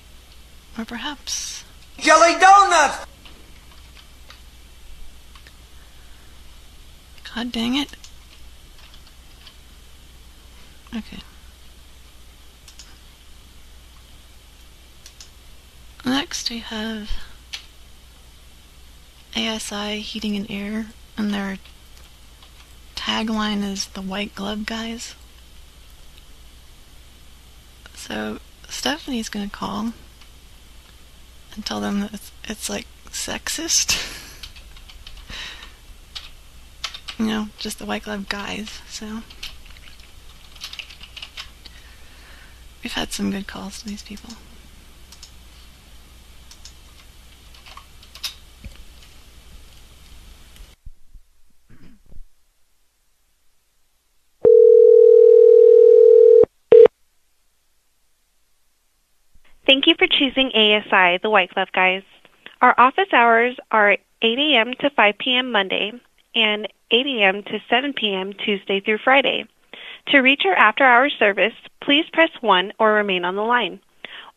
or perhaps Jelly donut. God dang it. Okay. Next we have ASI Heating and Air, and their tagline is the white glove guys. So Stephanie's gonna call and tell them that it's like sexist. You know, just the white glove guys. So we've had some good calls to these people. Thank you for choosing ASI, the White Glove Guys. Our office hours are 8 a.m. to 5 p.m. Monday and 8 a.m. to 7 p.m. Tuesday through Friday. To reach our after-hours service, please press 1 or remain on the line,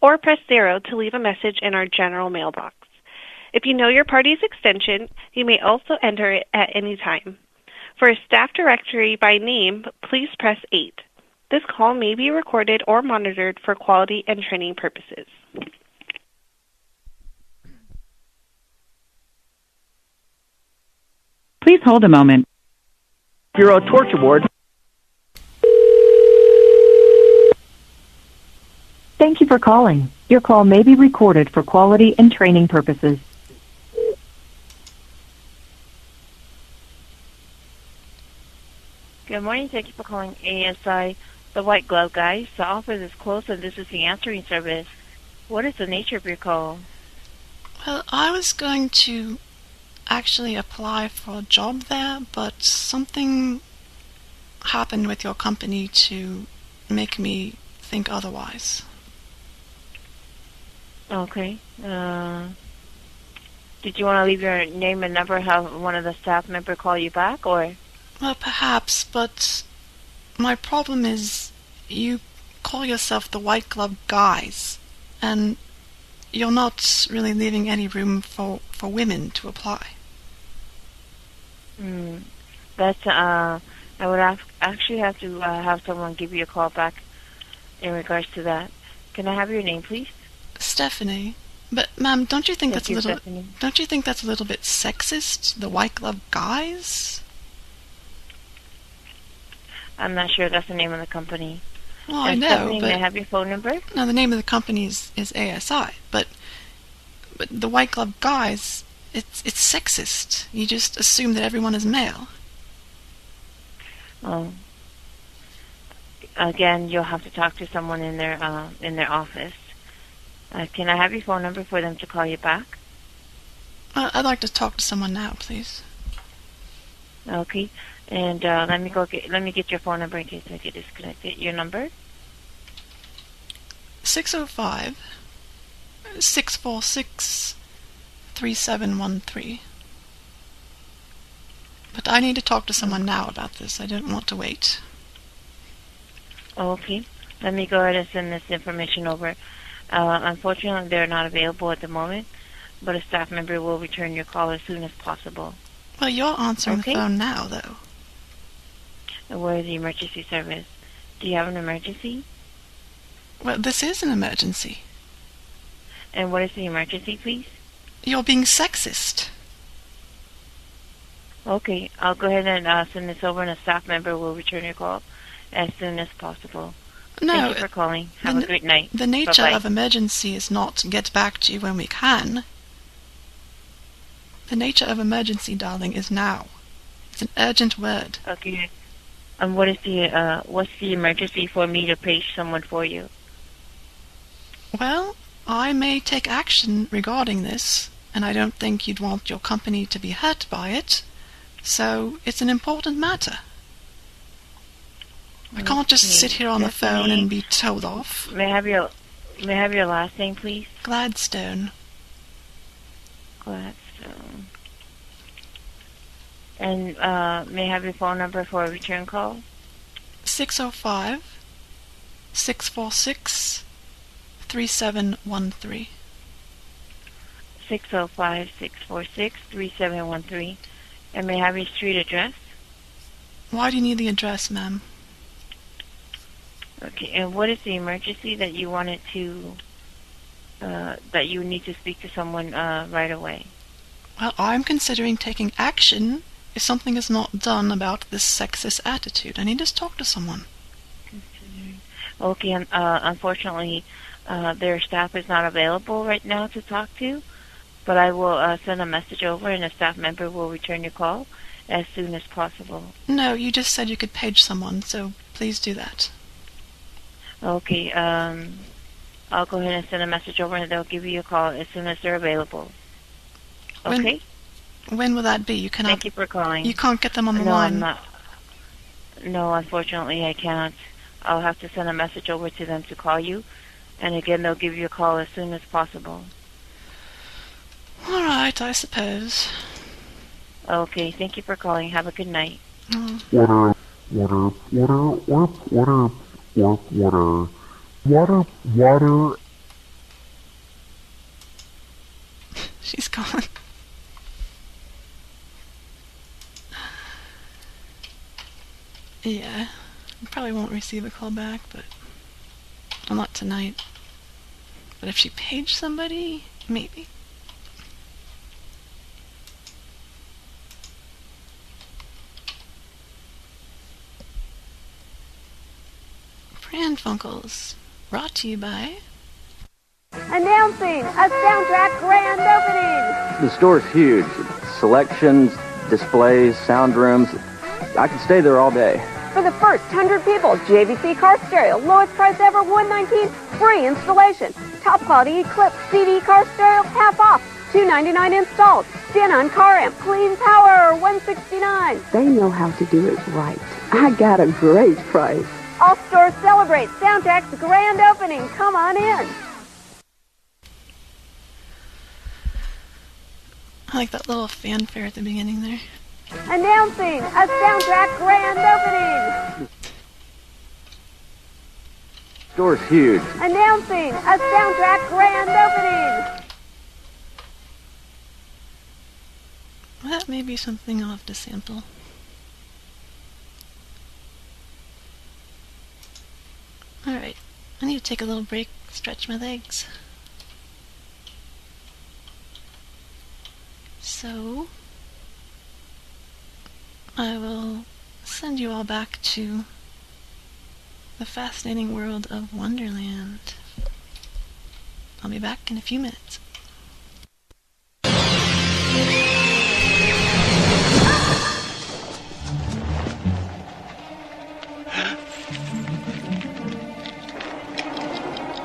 or press 0 to leave a message in our general mailbox. If you know your party's extension, you may also enter it at any time. For a staff directory by name, please press 8. This call may be recorded or monitored for quality and training purposes. Please hold a moment. Bureau Torture Board. Thank you for calling. Your call may be recorded for quality and training purposes. Good morning. Thank you for calling ASI, the White Glove Guys. The office is closed and this is the answering service. What is the nature of your call? Well, I was going to actually apply for a job there, but something happened with your company to make me think otherwise. Okay. Did you want to leave your name and number, have one of the staff members call you back, or? Well, perhaps, but my problem is you call yourself the White Glove Guys, and you're not really leaving any room for women to apply. That's, I would actually have to have someone give you a call back in regards to that. Can I have your name, please? Stephanie. But, ma'am, don't you think Thank that's you, a little? Stephanie. Don't you think that's a little bit sexist? The White Glove Guys. I'm not sure that's the name of the company. Well, I know, Stephanie, but may I have your phone number? no, the name of the company is ASI. But the White Glove Guys, it's sexist. You just assume that everyone is male. Oh. Again, you'll have to talk to someone in their office. Can I have your phone number for them to call you back? I'd like to talk to someone now, please. Okay. And let me get your phone number in case I get disconnected. Your number? 605-646-3713. But I need to talk to someone now about this. I don't want to wait. Okay. Let me go ahead and send this information over. Unfortunately, they're not available at the moment, but a staff member will return your call as soon as possible. Well, you're answering Okay. the phone now, though. Where is the emergency service? Do you have an emergency? Well, this is an emergency. And what is the emergency, please? You're being sexist. Okay, I'll go ahead and send this over, and a staff member will return your call as soon as possible. No, Thank you for calling. Have a great night. The nature Bye-bye. of emergency is not get back to you when we can. The nature of emergency, darling, is now. It's an urgent word. Okay. And what's the emergency for me to page someone for you? Well, I may take action regarding this, and I don't think you'd want your company to be hurt by it. So it's an important matter. I can't just sit here on the phone and be told off. May I have your last name, please? Gladstone. Gladstone. And may I have your phone number for a return call? 605-646-3713. 605-646-3713. And may I have your street address? Why do you need the address, ma'am? Okay, and what is the emergency that you wanted to, that you need to speak to someone right away? Well, I'm considering taking action if something is not done about this sexist attitude. I need to talk to someone. Okay, unfortunately, their staff is not available right now to talk to, but I will send a message over and a staff member will return your call as soon as possible. No, you just said you could page someone, so please do that. Okay, I'll go ahead and send a message over and they'll give you a call as soon as they're available. Okay? When will that be? You cannot. Thank you for calling. You can't get them on the No, line. I'm not. No, unfortunately I can't. I'll have to send a message over to them to call you, and again they'll give you a call as soon as possible. All right, I suppose. Okay, thank you for calling. Have a good night. Water. She's gone. Yeah, I probably won't receive a call back, but well, not tonight. But if she paged somebody, maybe. Pran Funkels, brought to you by... Announcing a soundtrack grand opening! The store's huge. Selections, displays, sound rooms. I could stay there all day. For the first 100 people, JVC car stereo, lowest price ever, $119, free installation. Top quality Eclipse CD car stereo, half off, $299 installed. Denon car amp, clean power, $169. They know how to do it right. I got a great price. All stores celebrate Soundtrack's grand opening. Come on in. I like that little fanfare at the beginning there. Announcing a Soundtrack grand opening! Store's huge. Announcing a Soundtrack grand opening! That may be something I'll have to sample. Alright, I need to take a little break, stretch my legs. So, I will send you all back to the fascinating world of Wonderland. I'll be back in a few minutes.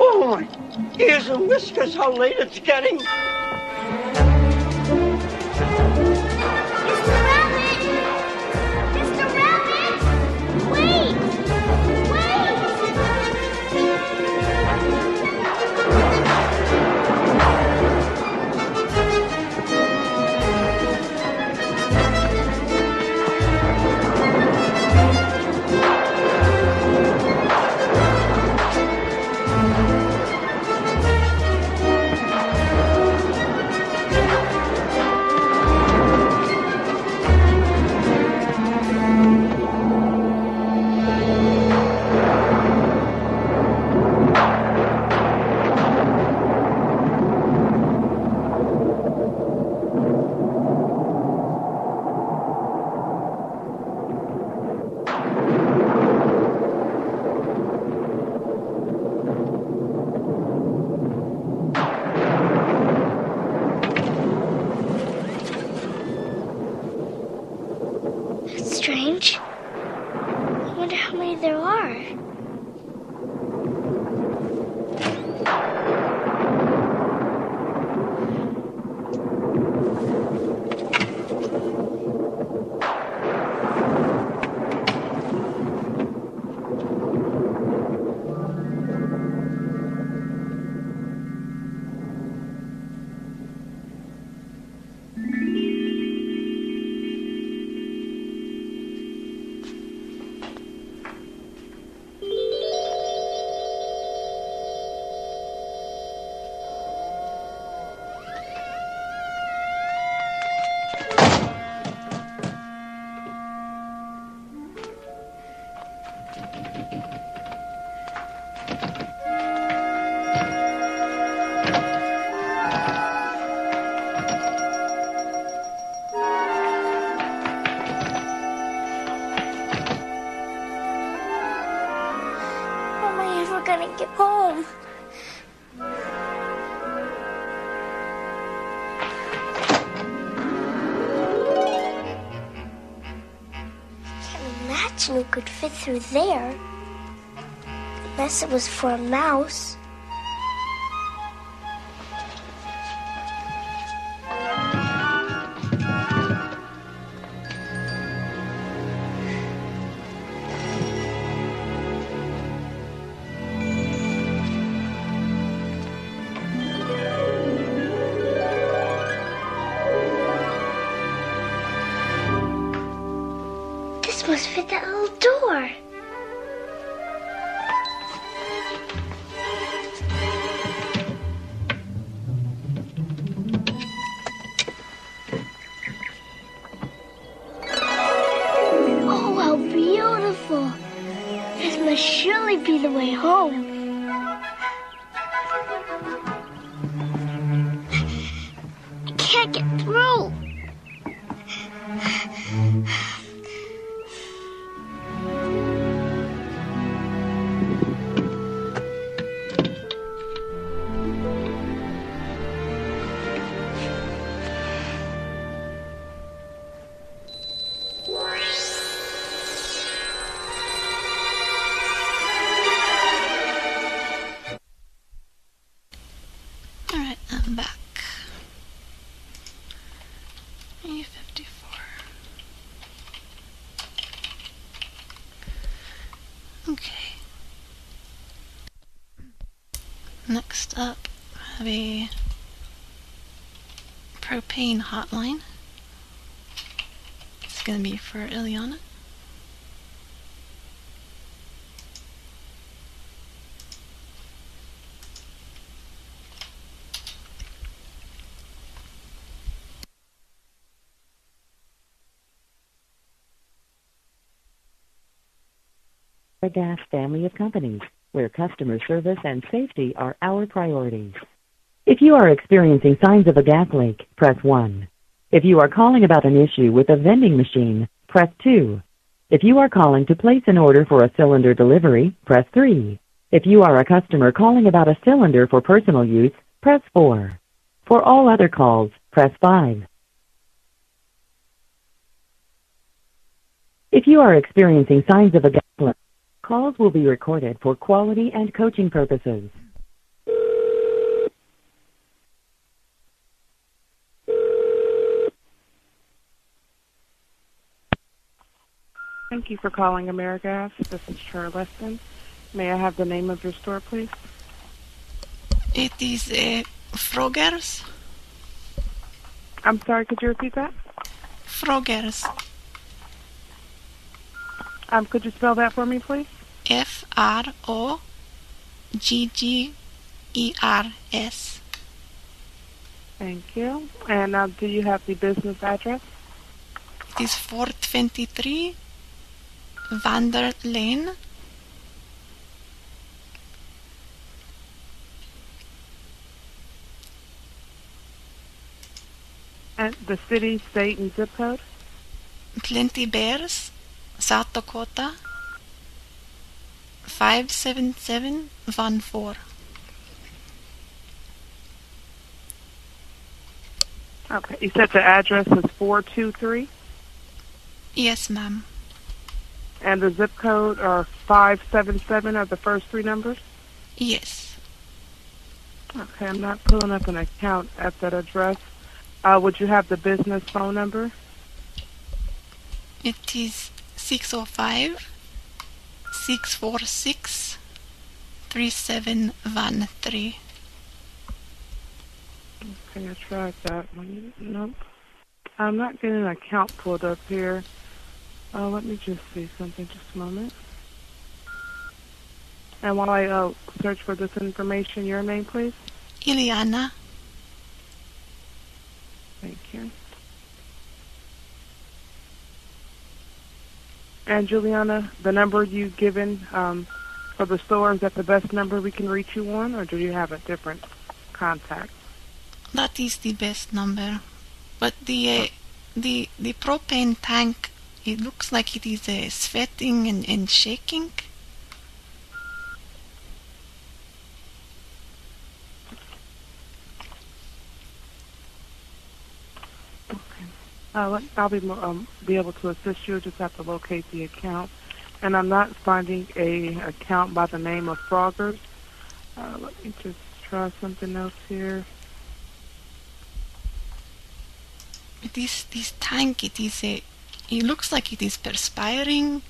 Oh, my ears and whiskers, how late it's getting. ever gonna get home. Can't imagine who could fit through there. Unless it was for a mouse. This must fit that little door. Oh, how beautiful. This must surely be the way home. I can't get through. Alright, I'm back. E54. Okay. Next up, I have a propane hotline. It's going to be for Ileana. A Gas family of companies where customer service and safety are our priorities. If you are experiencing signs of a gas leak, press 1. If you are calling about an issue with a vending machine, press 2. If you are calling to place an order for a cylinder delivery, press 3. If you are a customer calling about a cylinder for personal use, press 4. For all other calls, press 5. If you are experiencing signs of a gas leak, calls will be recorded for quality and coaching purposes. Thank you for calling AmeriGas. This is Charleston. May I have the name of your store, please? It is Frogger's. I'm sorry, could you repeat that? Frogger's. Could you spell that for me, please? F-R-O-G-G-E-R-S. Thank you. And do you have the business address? It is 423 Vander Lane. And the city, state, and zip code? Plenty Bears, South Dakota, 57714. Okay. You said the address is 423? Yes, ma'am. And the zip code are 577 are the first three numbers? Yes. Okay, I'm not pulling up an account at that address. Would you have the business phone number? It is 605-646-3713. Okay, I tried that one. Nope. I'm not getting an account pulled up here. Let me just see something, just a moment. And while I search for this information, your name, please? Ileana. Thank you. And Juliana, the number you've given for the store, is that the best number we can reach you on, or do you have a different contact? That is the best number. But the propane tank, it looks like it is sweating and shaking. I'll be able to assist you. Just have to locate the account. And I'm not finding a account by the name of Froggers. Let me just try something else here. This tank, it looks like it is perspiring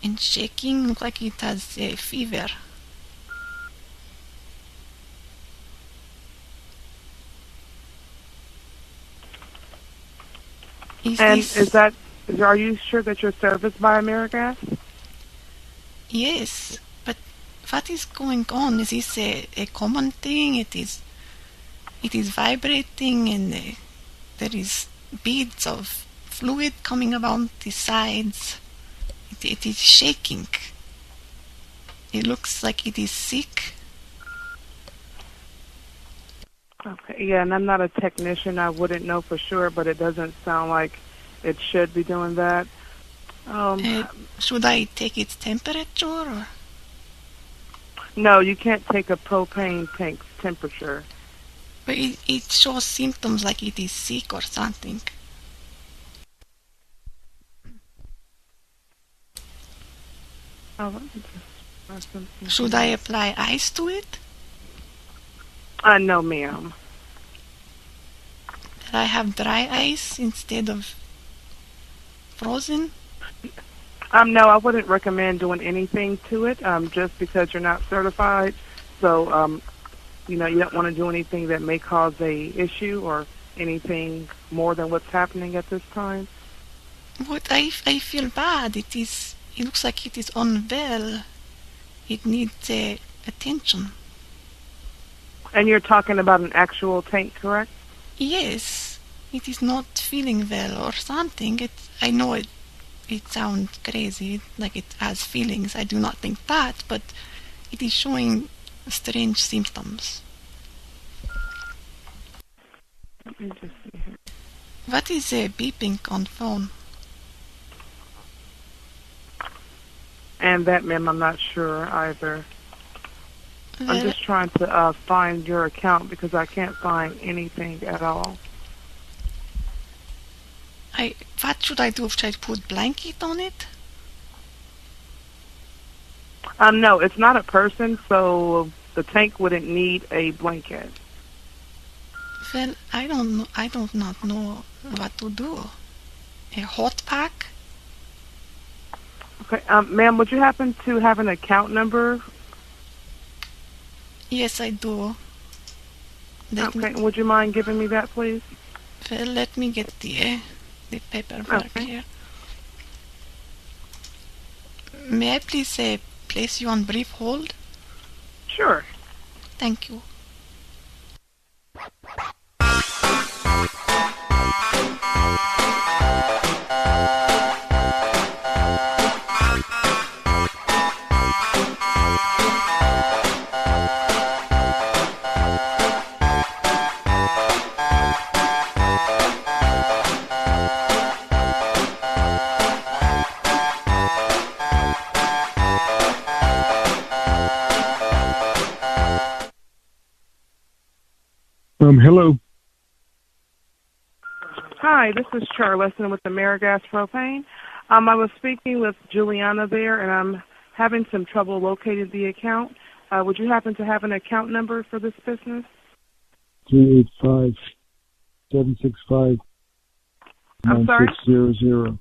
and shaking. Looks like it has a fever. Are you sure that you're serviced by AmeriGas? Yes, but what is going on? Is this a common thing? It is vibrating, and there is beads of fluid coming around the sides. It is shaking. It looks like it is sick. Okay, yeah, and I'm not a technician. I wouldn't know for sure, but it doesn't sound like it should be doing that. Should I take its temperature? Or? No, you can't take a propane tank's temperature. But it shows symptoms like it is sick or something. Should I apply ice to it? No, ma'am. Did I have dry ice instead of frozen? No, I wouldn't recommend doing anything to it, just because you're not certified. So, you don't want to do anything that may cause a issue or anything more than what's happening at this time. But I feel bad. It looks like it is unwell. It needs attention. And you're talking about an actual tank, correct? Yes. It is not feeling well or something. I know it sounds crazy, like it has feelings. I do not think that, but it is showing strange symptoms. Let me just see here. What is beeping on phone? And that, ma'am, I'm not sure either. I'm just trying to find your account because I can't find anything at all. What should I do? Should I put blanket on it? No, it's not a person, so the tank wouldn't need a blanket. Well, I don't know. I do not know what to do. A hot pack? Okay, ma'am, would you happen to have an account number? Yes, I do. Would you mind giving me that, please? Well, let me get the paperwork here. May I please place you on brief hold? Sure. Thank you. Hello. Hi, this is Charleston with AmeriGas Propane. I was speaking with Juliana there, and I'm having some trouble locating the account. Would you happen to have an account number for this business? 385-765-9600.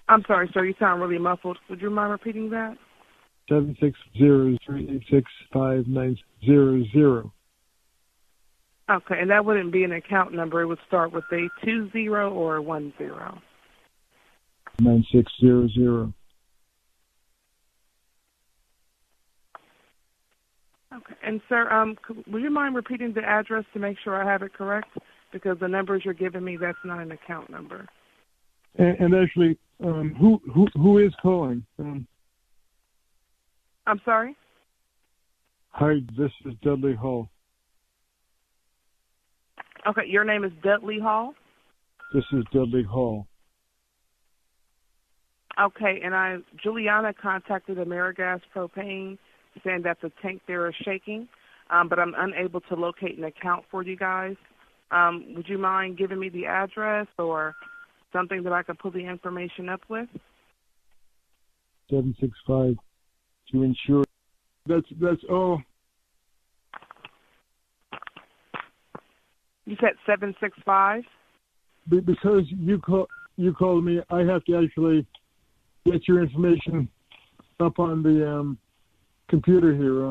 I'm sorry, sir. You sound really muffled. Would you mind repeating that? 760-386-5900. Okay, and that wouldn't be an account number. It would start with a 20 or a 10. 9600. Okay, and sir, would you mind repeating the address to make sure I have it correct? Because the numbers you're giving me, that's not an account number. And actually, who is calling? I'm sorry? Hi, this is Dudley Hall. Okay, your name is Dudley Hall? This is Dudley Hall. Okay, and Juliana contacted AmeriGas Propane saying that the tank there is shaking, but I'm unable to locate an account for you guys. Would you mind giving me the address or something that I could pull the information up with? 765 to ensure. That's all. You said 765? Because you called me, I have to actually get your information up on the computer here.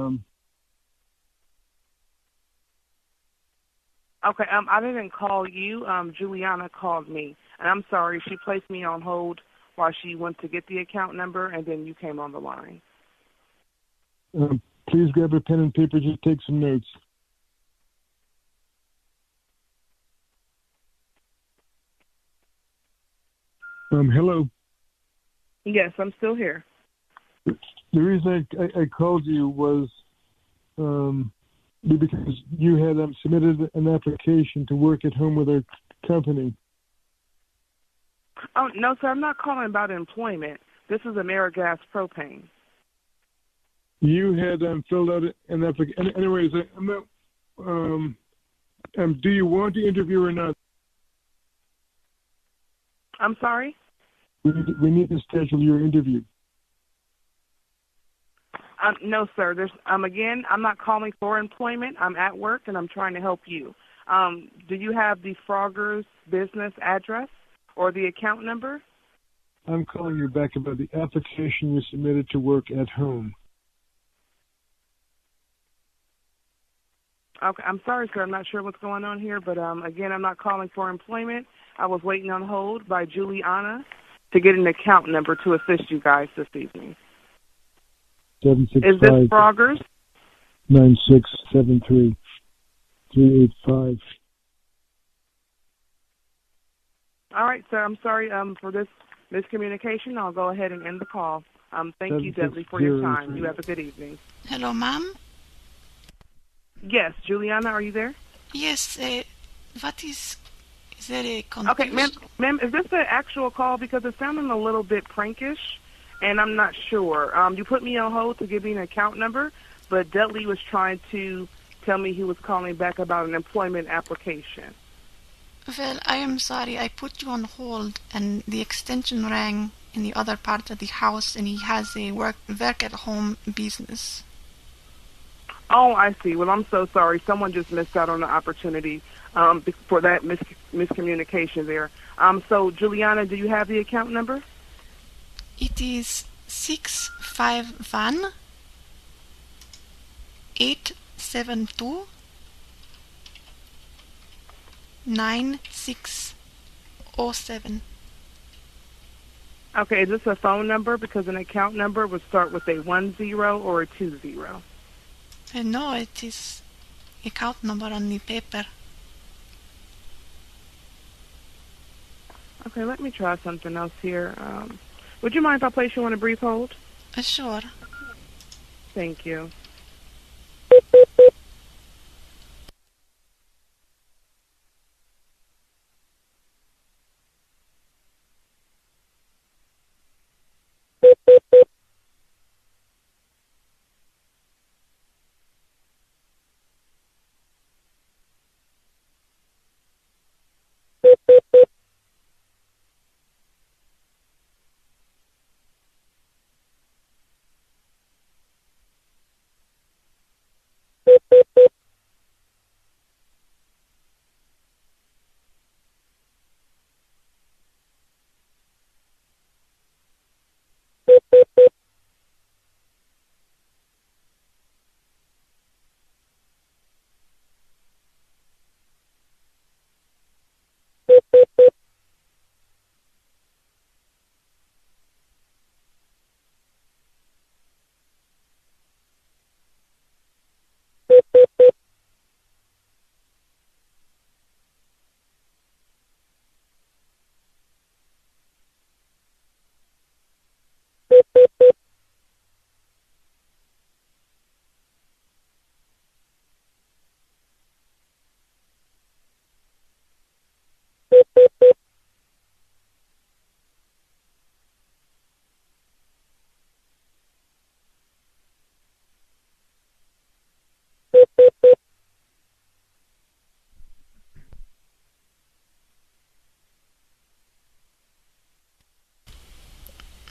Okay, I didn't call you. Juliana called me. And I'm sorry, she placed me on hold while she went to get the account number, and then you came on the line. Please grab a pen and paper, just take some notes. Hello. Yes, I'm still here. The reason I called you was because you had submitted an application to work at home with our company. Oh, no, sir, I'm not calling about employment. This is AmeriGas Propane. You had filled out an application. Anyways, I'm not, do you want to interview or not? I'm sorry? We need to schedule your interview. No, sir. Again, I'm not calling for employment. I'm at work, and I'm trying to help you. Do you have the Frogger's business address or the account number? I'm calling you back about the application you submitted to work at home. Okay, I'm sorry, sir. I'm not sure what's going on here, but again, I'm not calling for employment. I was waiting on hold by Juliana to get an account number to assist you guys this evening. 765. Is this Frogger's? 9673 385. All right, sir. I'm sorry for this miscommunication. I'll go ahead and end the call. Thank you, Dudley, for your time. You have a good evening. Hello, ma'am? Yes, Juliana, are you there? Yes, what is there a confusion? Okay, ma'am, is this the actual call? Because it's sounding a little bit prankish, and I'm not sure. You put me on hold to give me an account number, but Dudley was trying to tell me he was calling back about an employment application. Well, I am sorry. I put you on hold, and the extension rang in the other part of the house, and he has a work at home business. Oh, I see. Well, I'm so sorry. Someone just missed out on the opportunity for that miscommunication there. So, Juliana, do you have the account number? It is 651 872 9607. Okay, is this a phone number? Because an account number would start with a 10 or a 20. No, it is account number on the paper. Okay, let me try something else here. Would you mind if I place you on a brief hold? Sure. Thank you.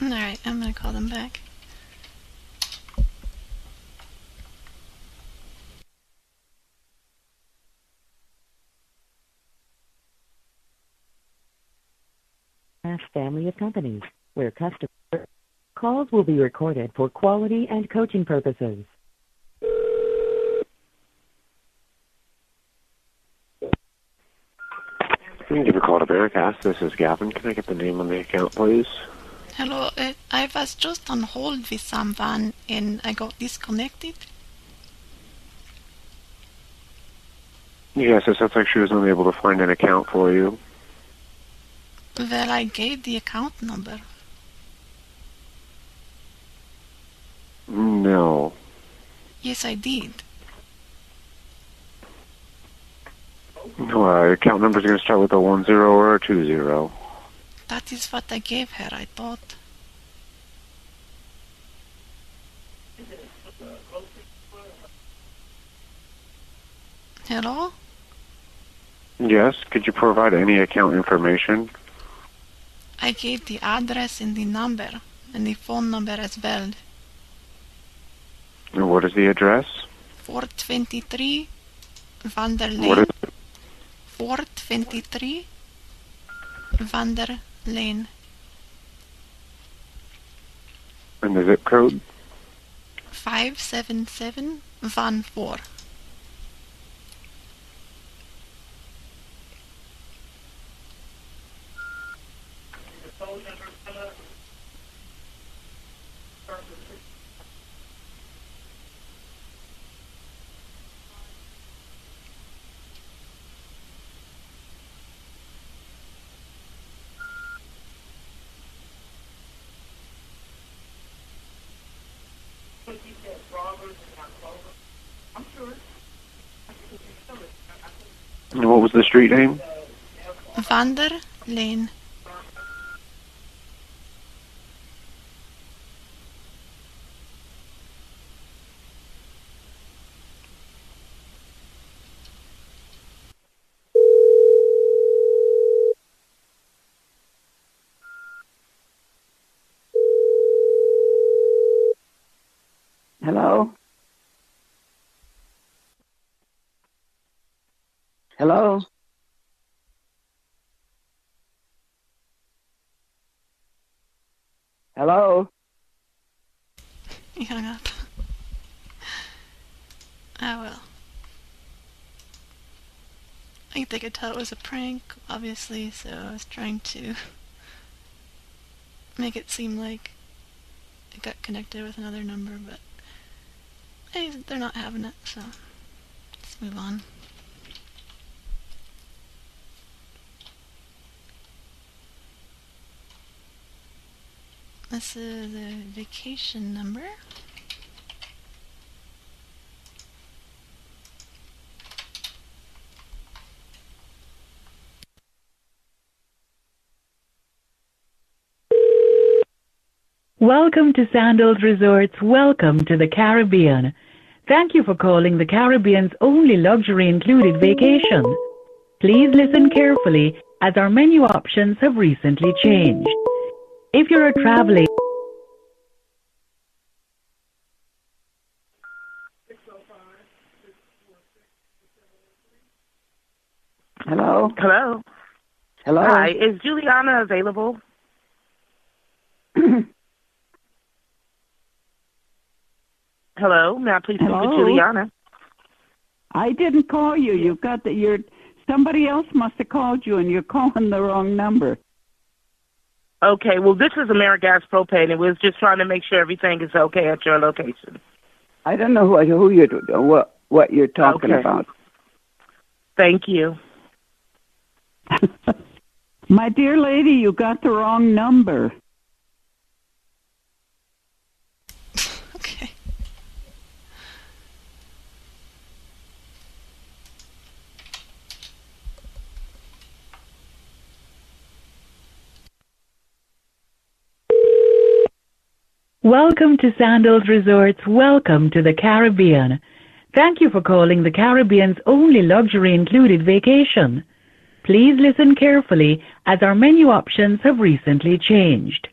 Alright, I'm gonna call them back. Family of companies, where customer calls will be recorded for quality and coaching purposes. Thank you for calling Americast. This is Gavin. Can I get the name on the account, please? Hello, I was just on hold with someone and I got disconnected. Yes, it sounds like she was unable to find an account for you. Well, I gave the account number. No. Yes, I did. No, account number's going to start with a 10 or a 20. That is what I gave her, I thought. Hello? Yes, could you provide any account information? I gave the address and the number, and the phone number as well. And what is the address? 423 Vander Lane. What is it? 423 Vander Lane. And the zip code? 57714. And what was the street name? Vander Lane. Hello? Hello? Hello? He hung up. Oh well. I think they could tell it was a prank, obviously, so I was trying to make it seem like it got connected with another number, but hey, they're not having it, so let's move on. This is a vacation number. Welcome to Sandals Resorts. Welcome to the Caribbean. Thank you for calling the Caribbean's only luxury-included vacation. Please listen carefully as our menu options have recently changed. If you're traveling... Hello? Hello. Hello? Hi, is Juliana available? Hello, may I please speak with Juliana? I didn't call you. You've got somebody else must have called you and you're calling the wrong number. Okay, well, this is AmeriGas Propane, and we're just trying to make sure everything is okay at your location. I don't know what you're talking about. Thank you. My dear lady, you got the wrong number. Okay. Welcome to Sandals Resorts. Welcome to the Caribbean. Thank you for calling the Caribbean's only luxury-included vacation. Please listen carefully as our menu options have recently changed.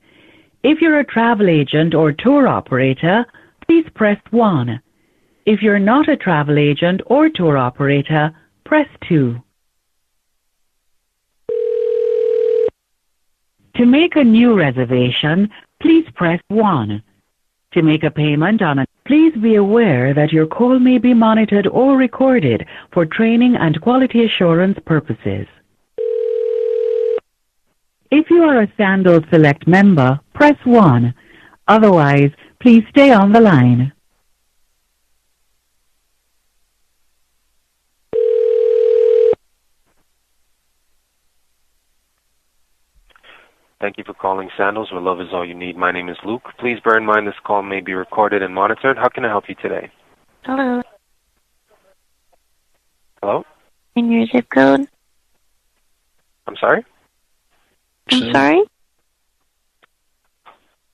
If you're a travel agent or tour operator, please press 1. If you're not a travel agent or tour operator, press 2. To make a new reservation, please press 1. To make a payment on it, please be aware that your call may be monitored or recorded for training and quality assurance purposes. If you are a Sandals Select member, press 1. Otherwise, please stay on the line. Thank you for calling Sandals, where love is all you need. My name is Luke. Please bear in mind this call may be recorded and monitored. How can I help you today? Hello. Hello? And your zip code? I'm sorry? I'm sorry?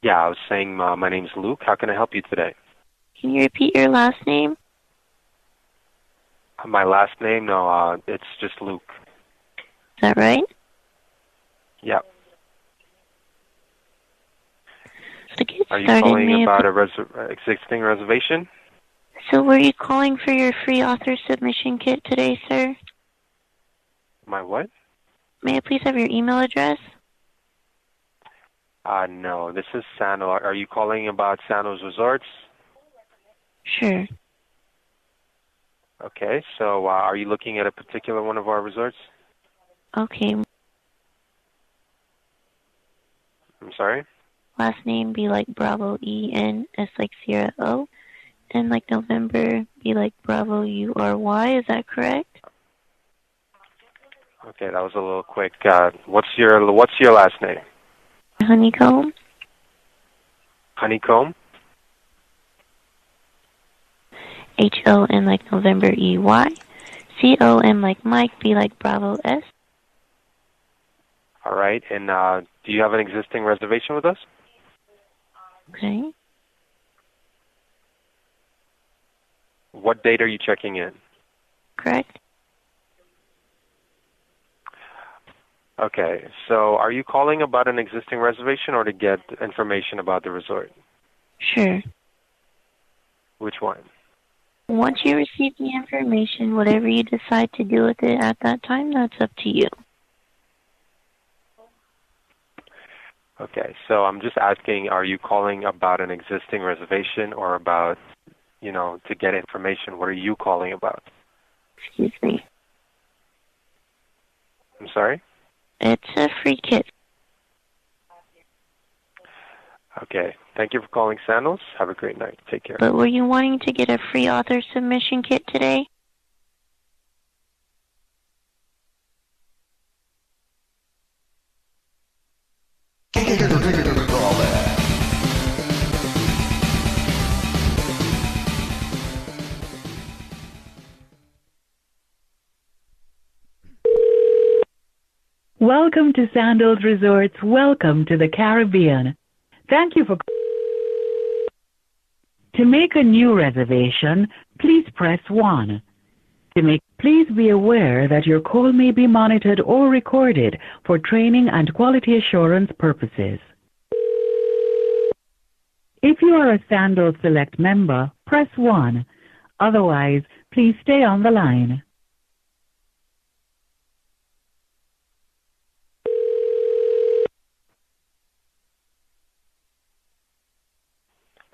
Yeah, I was saying my name's Luke. How can I help you today? Can you repeat your last name? My last name? No, it's just Luke. Is that right? Yeah. To get Are you started, calling about a existing reservation? So were you calling for your free author submission kit today, sir? My what? May I please have your email address? No, this is Sandals. Are you calling about Sandals Resorts? Sure. Okay, so are you looking at a particular one of our resorts? Okay. I'm sorry? Last name be like Bravo E-N, S like Sierra O, and like November be like Bravo U-R-Y. Is that correct? Okay, that was a little quick. What's your last name? Honeycomb. Honeycomb? H-O-N like November E-Y. C-O-M like Mike, B like Bravo S. All right, and do you have an existing reservation with us? Okay. What date are you checking in? Correct. Okay, so are you calling about an existing reservation or to get information about the resort? Sure. Which one? Once you receive the information, whatever you decide to do with it at that time, that's up to you. Okay, so I'm just asking, are you calling about an existing reservation or about, to get information? What are you calling about? Excuse me. I'm sorry? It's a free kit. Okay, thank you for calling Sandals. Have a great night. Take care. But were you wanting to get a free author submission kit today? Welcome to Sandals Resorts. Welcome to the Caribbean. Thank you for... To make a new reservation, please press 1. Please be aware that your call may be monitored or recorded for training and quality assurance purposes. If you are a Sandals Select member, press 1. Otherwise, please stay on the line.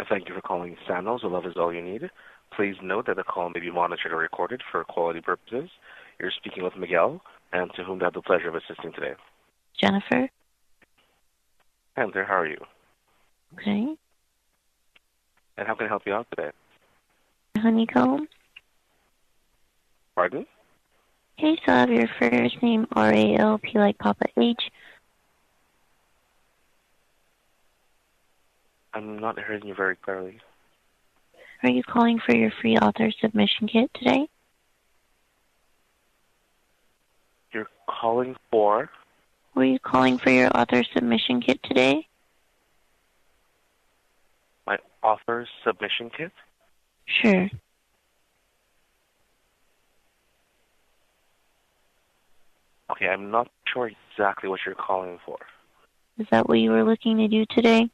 Thank you for calling Sandals. Love is all you need. Please note that the call may be monitored or recorded for quality purposes. You're speaking with Miguel, and to whom I have the pleasure of assisting today. Jennifer. Hi there, how are you? Okay. And how can I help you out today? Honeycomb. Pardon? Okay, so I have your first name, R-A-L-P like Papa H. I'm not hearing you very clearly. Are you calling for your free author submission kit today? You're calling for? Were you calling for your author submission kit today? My author submission kit? Sure. Okay, I'm not sure exactly what you're calling for. Is that what you were looking to do today?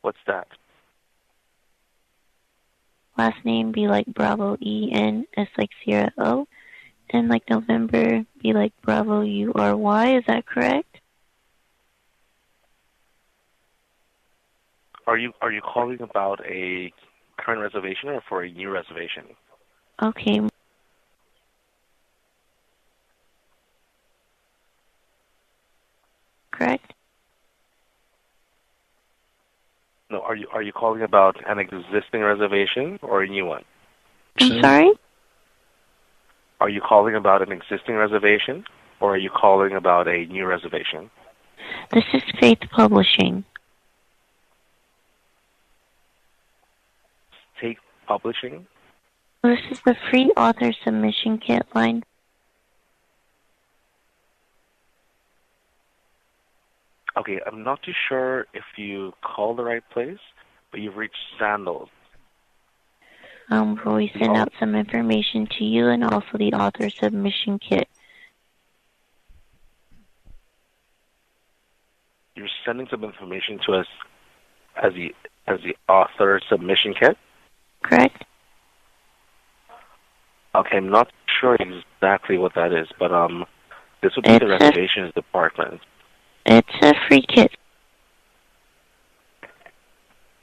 What's that? Last name be like Bravo E-N, S like Sierra O, and like November be like Bravo U-R-Y. Is that correct? Are you calling about a current reservation or for a new reservation? Okay. Correct? No, are you calling about an existing reservation or a new one? I'm sorry? Are you calling about an existing reservation or are you calling about a new reservation? This is Faith Publishing. Take Publishing? This is the free author submission kit line. Okay, I'm not too sure if you called the right place, but you've reached Sandals. We send out some information to you and also the author submission kit. You're sending some information to us as the author submission kit? Correct? Okay, I'm not sure exactly what that is, but this would be the reservations department. It's a free kit.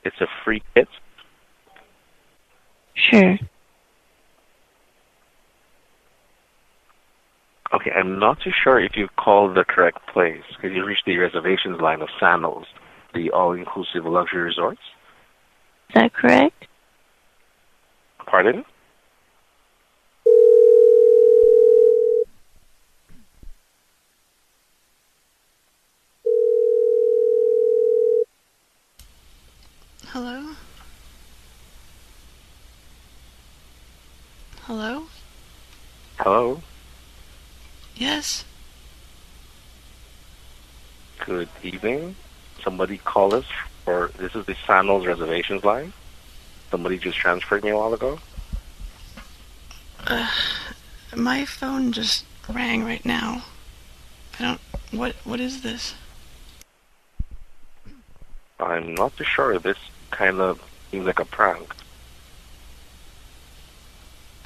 It's a free kit? Sure. Okay, I'm not too sure if you called the correct place, because you reached the reservations line of Sandals, the all-inclusive luxury resorts. Is that correct? Pardon? Hello? Hello? Hello? Yes? Good evening. Somebody called us for, this is the Sandals reservations line. Somebody just transferred me a while ago. My phone just rang right now. What is this? I'm not too sure. This kind of seems like a prank.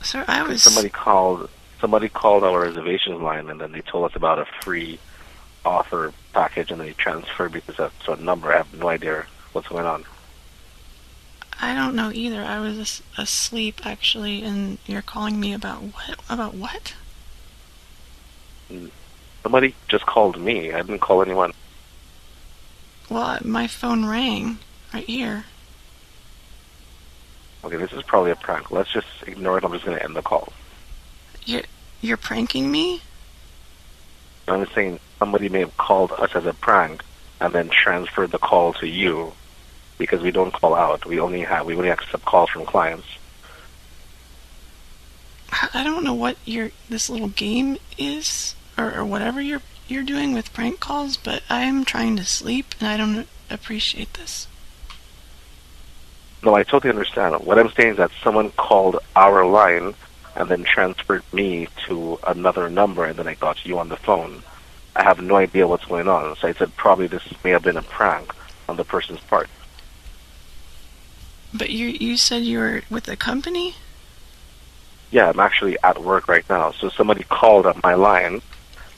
Sir, Somebody called our reservations line, and then they told us about a free author package, and they transferred me to a number. I have no idea what's going on. I don't know either. I was asleep, actually, and you're calling me about what? About what? Somebody just called me. I didn't call anyone. Well, my phone rang right here. Okay, this is probably a prank. Let's just ignore it. I'm just going to end the call. You're pranking me? I'm just saying somebody may have called us as a prank and then transferred the call to you because we don't call out. We only accept calls from clients. I don't know what this little game is or whatever you're doing with prank calls, but I am trying to sleep and I don't appreciate this. No, I totally understand. What I'm saying is that someone called our line and then transferred me to another number, and then I got you on the phone. I have no idea what's going on, so I said probably this may have been a prank on the person's part. But you said you were with a company? Yeah, I'm actually at work right now. So somebody called up my line.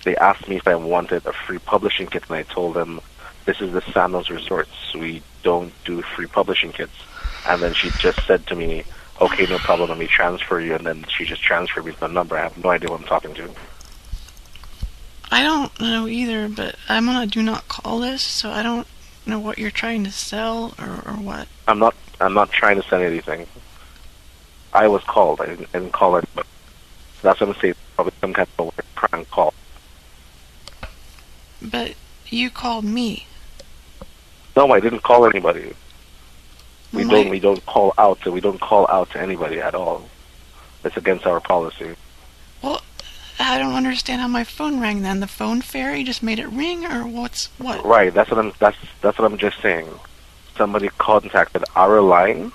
They asked me if I wanted a free publishing kit, and I told them this is the Sandals Resorts. We don't do free publishing kits. And then she just said to me, okay, no problem, let me transfer you. And then she just transferred me to the number. I have no idea what I'm talking to. I don't know either, but I'm on a do not call list, so I don't know what you're trying to sell or what. I'm not trying to sell anything. I was called. I didn't call it, but that's what I'm saying. Probably some kind of a prank call. But you called me. No, I didn't call anybody. We don't call out to anybody at all. It's against our policy. Well, I don't understand how my phone rang then. The phone fairy just made it ring, or what? Right, that's what I'm just saying. Somebody contacted our line,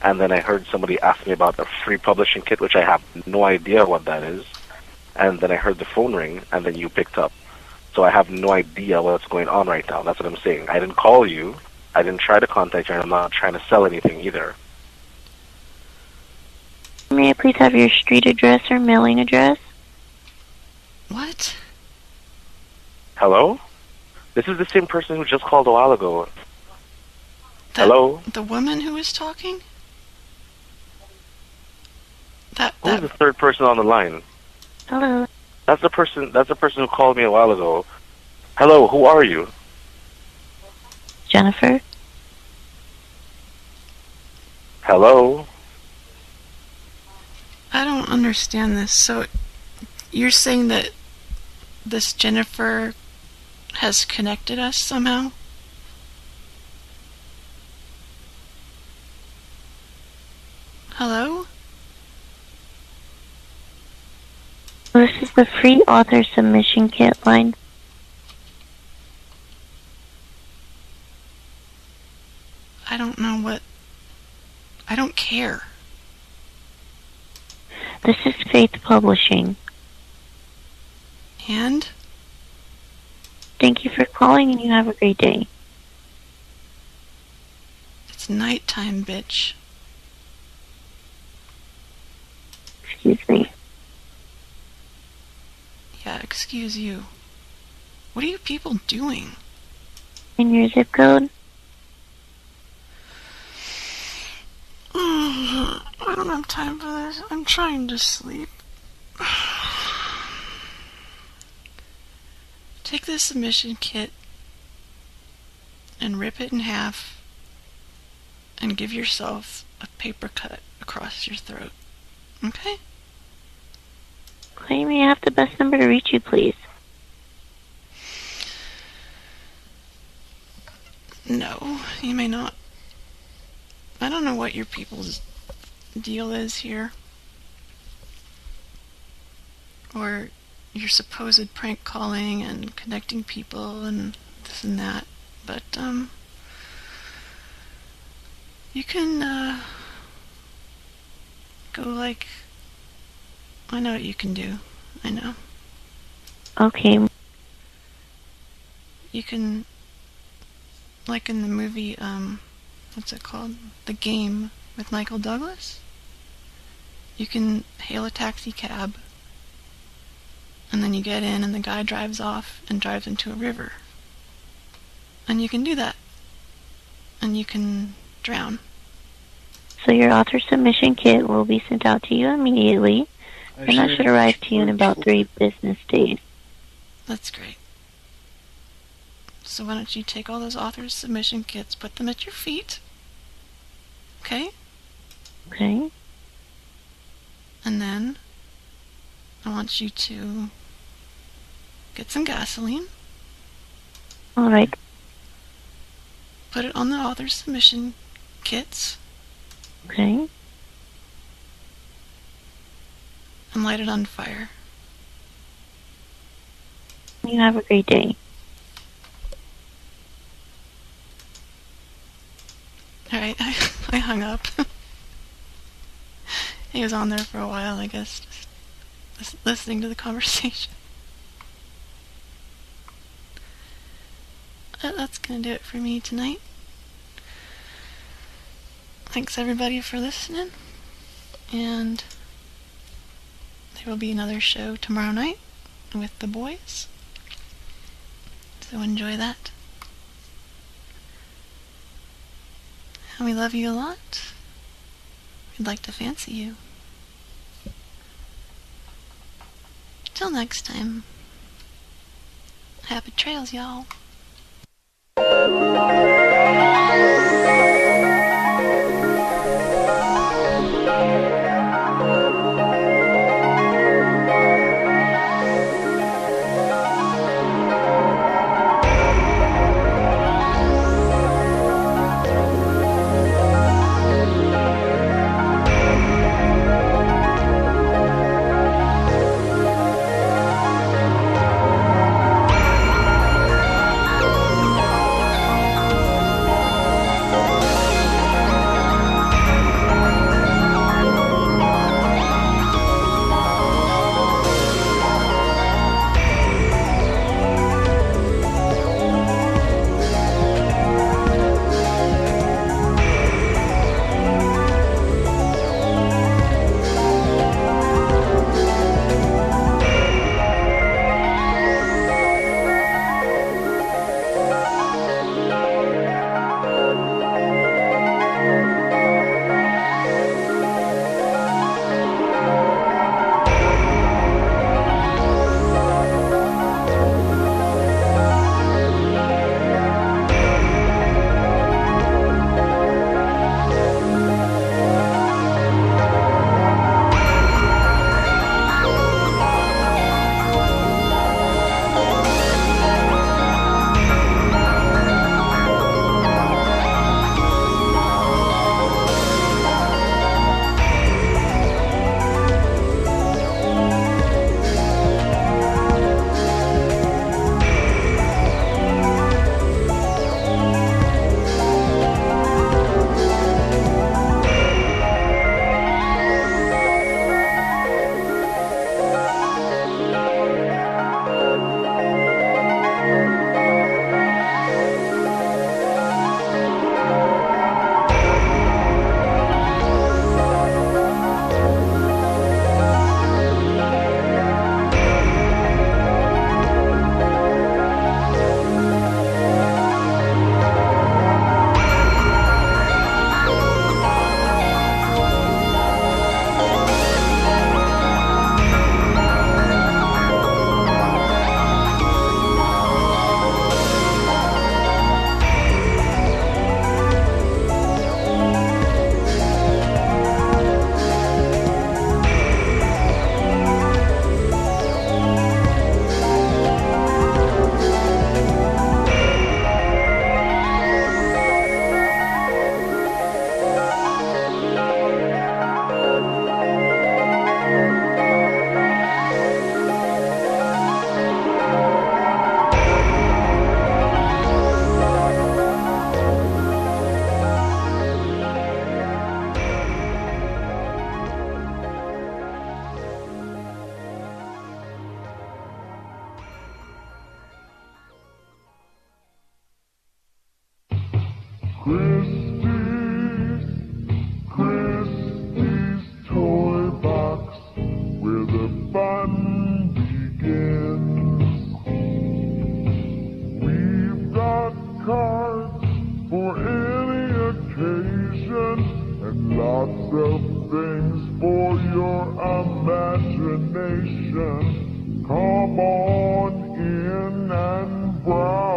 and then I heard somebody ask me about a free publishing kit, which I have no idea what that is. And then I heard the phone ring, and then you picked up. So I have no idea what's going on right now. That's what I'm saying. I didn't call you. I didn't try to contact you, and I'm not trying to sell anything either. May I please have your street address or mailing address? What? Hello? This is the same person who just called a while ago. Hello? The woman who was talking? Who's the third person on the line? Hello. That's the person who called me a while ago. Hello, who are you? Jennifer. Hello? I don't understand this. So you're saying that this Jennifer has connected us somehow? Hello? This is the free author submission kit line. I don't know what... I don't care. This is Faith Publishing. And? Thank you for calling, and you have a great day. It's nighttime, bitch. Excuse me. Yeah, excuse you. What are you people doing? And your zip code? I don't have time for this. I'm trying to sleep. Take this submission kit and rip it in half and give yourself a paper cut across your throat. Okay? Okay, may I have the best number to reach you, please? No, you may not. I don't know what your people's deal is here. Or your supposed prank calling and connecting people and this and that. But, you can, go like... I know what you can do. I know. Okay. You can... Like in the movie, what's it called? The Game with Michael Douglas? You can hail a taxi cab, and then you get in and the guy drives off and drives into a river. And you can do that. And you can drown. So your author submission kit will be sent out to you immediately, and that should arrive to you in about 3 business days. That's great. So why don't you take all those authors' submission kits, put them at your feet, okay? Okay. And then I want you to get some gasoline. All right. Put it on the author's submission kits. Okay. And light it on fire. You have a great day. Alright, I hung up. He was on there for a while, I guess, just listening to the conversation. That's gonna do it for me tonight. Thanks everybody for listening, and there will be another show tomorrow night with the boys, so enjoy that. And we love you a lot. We'd like to fancy you. Till next time. Happy trails, y'all. Christie's toy box, where the fun begins. We've got cards for any occasion and lots of things for your imagination. Come on in and browse.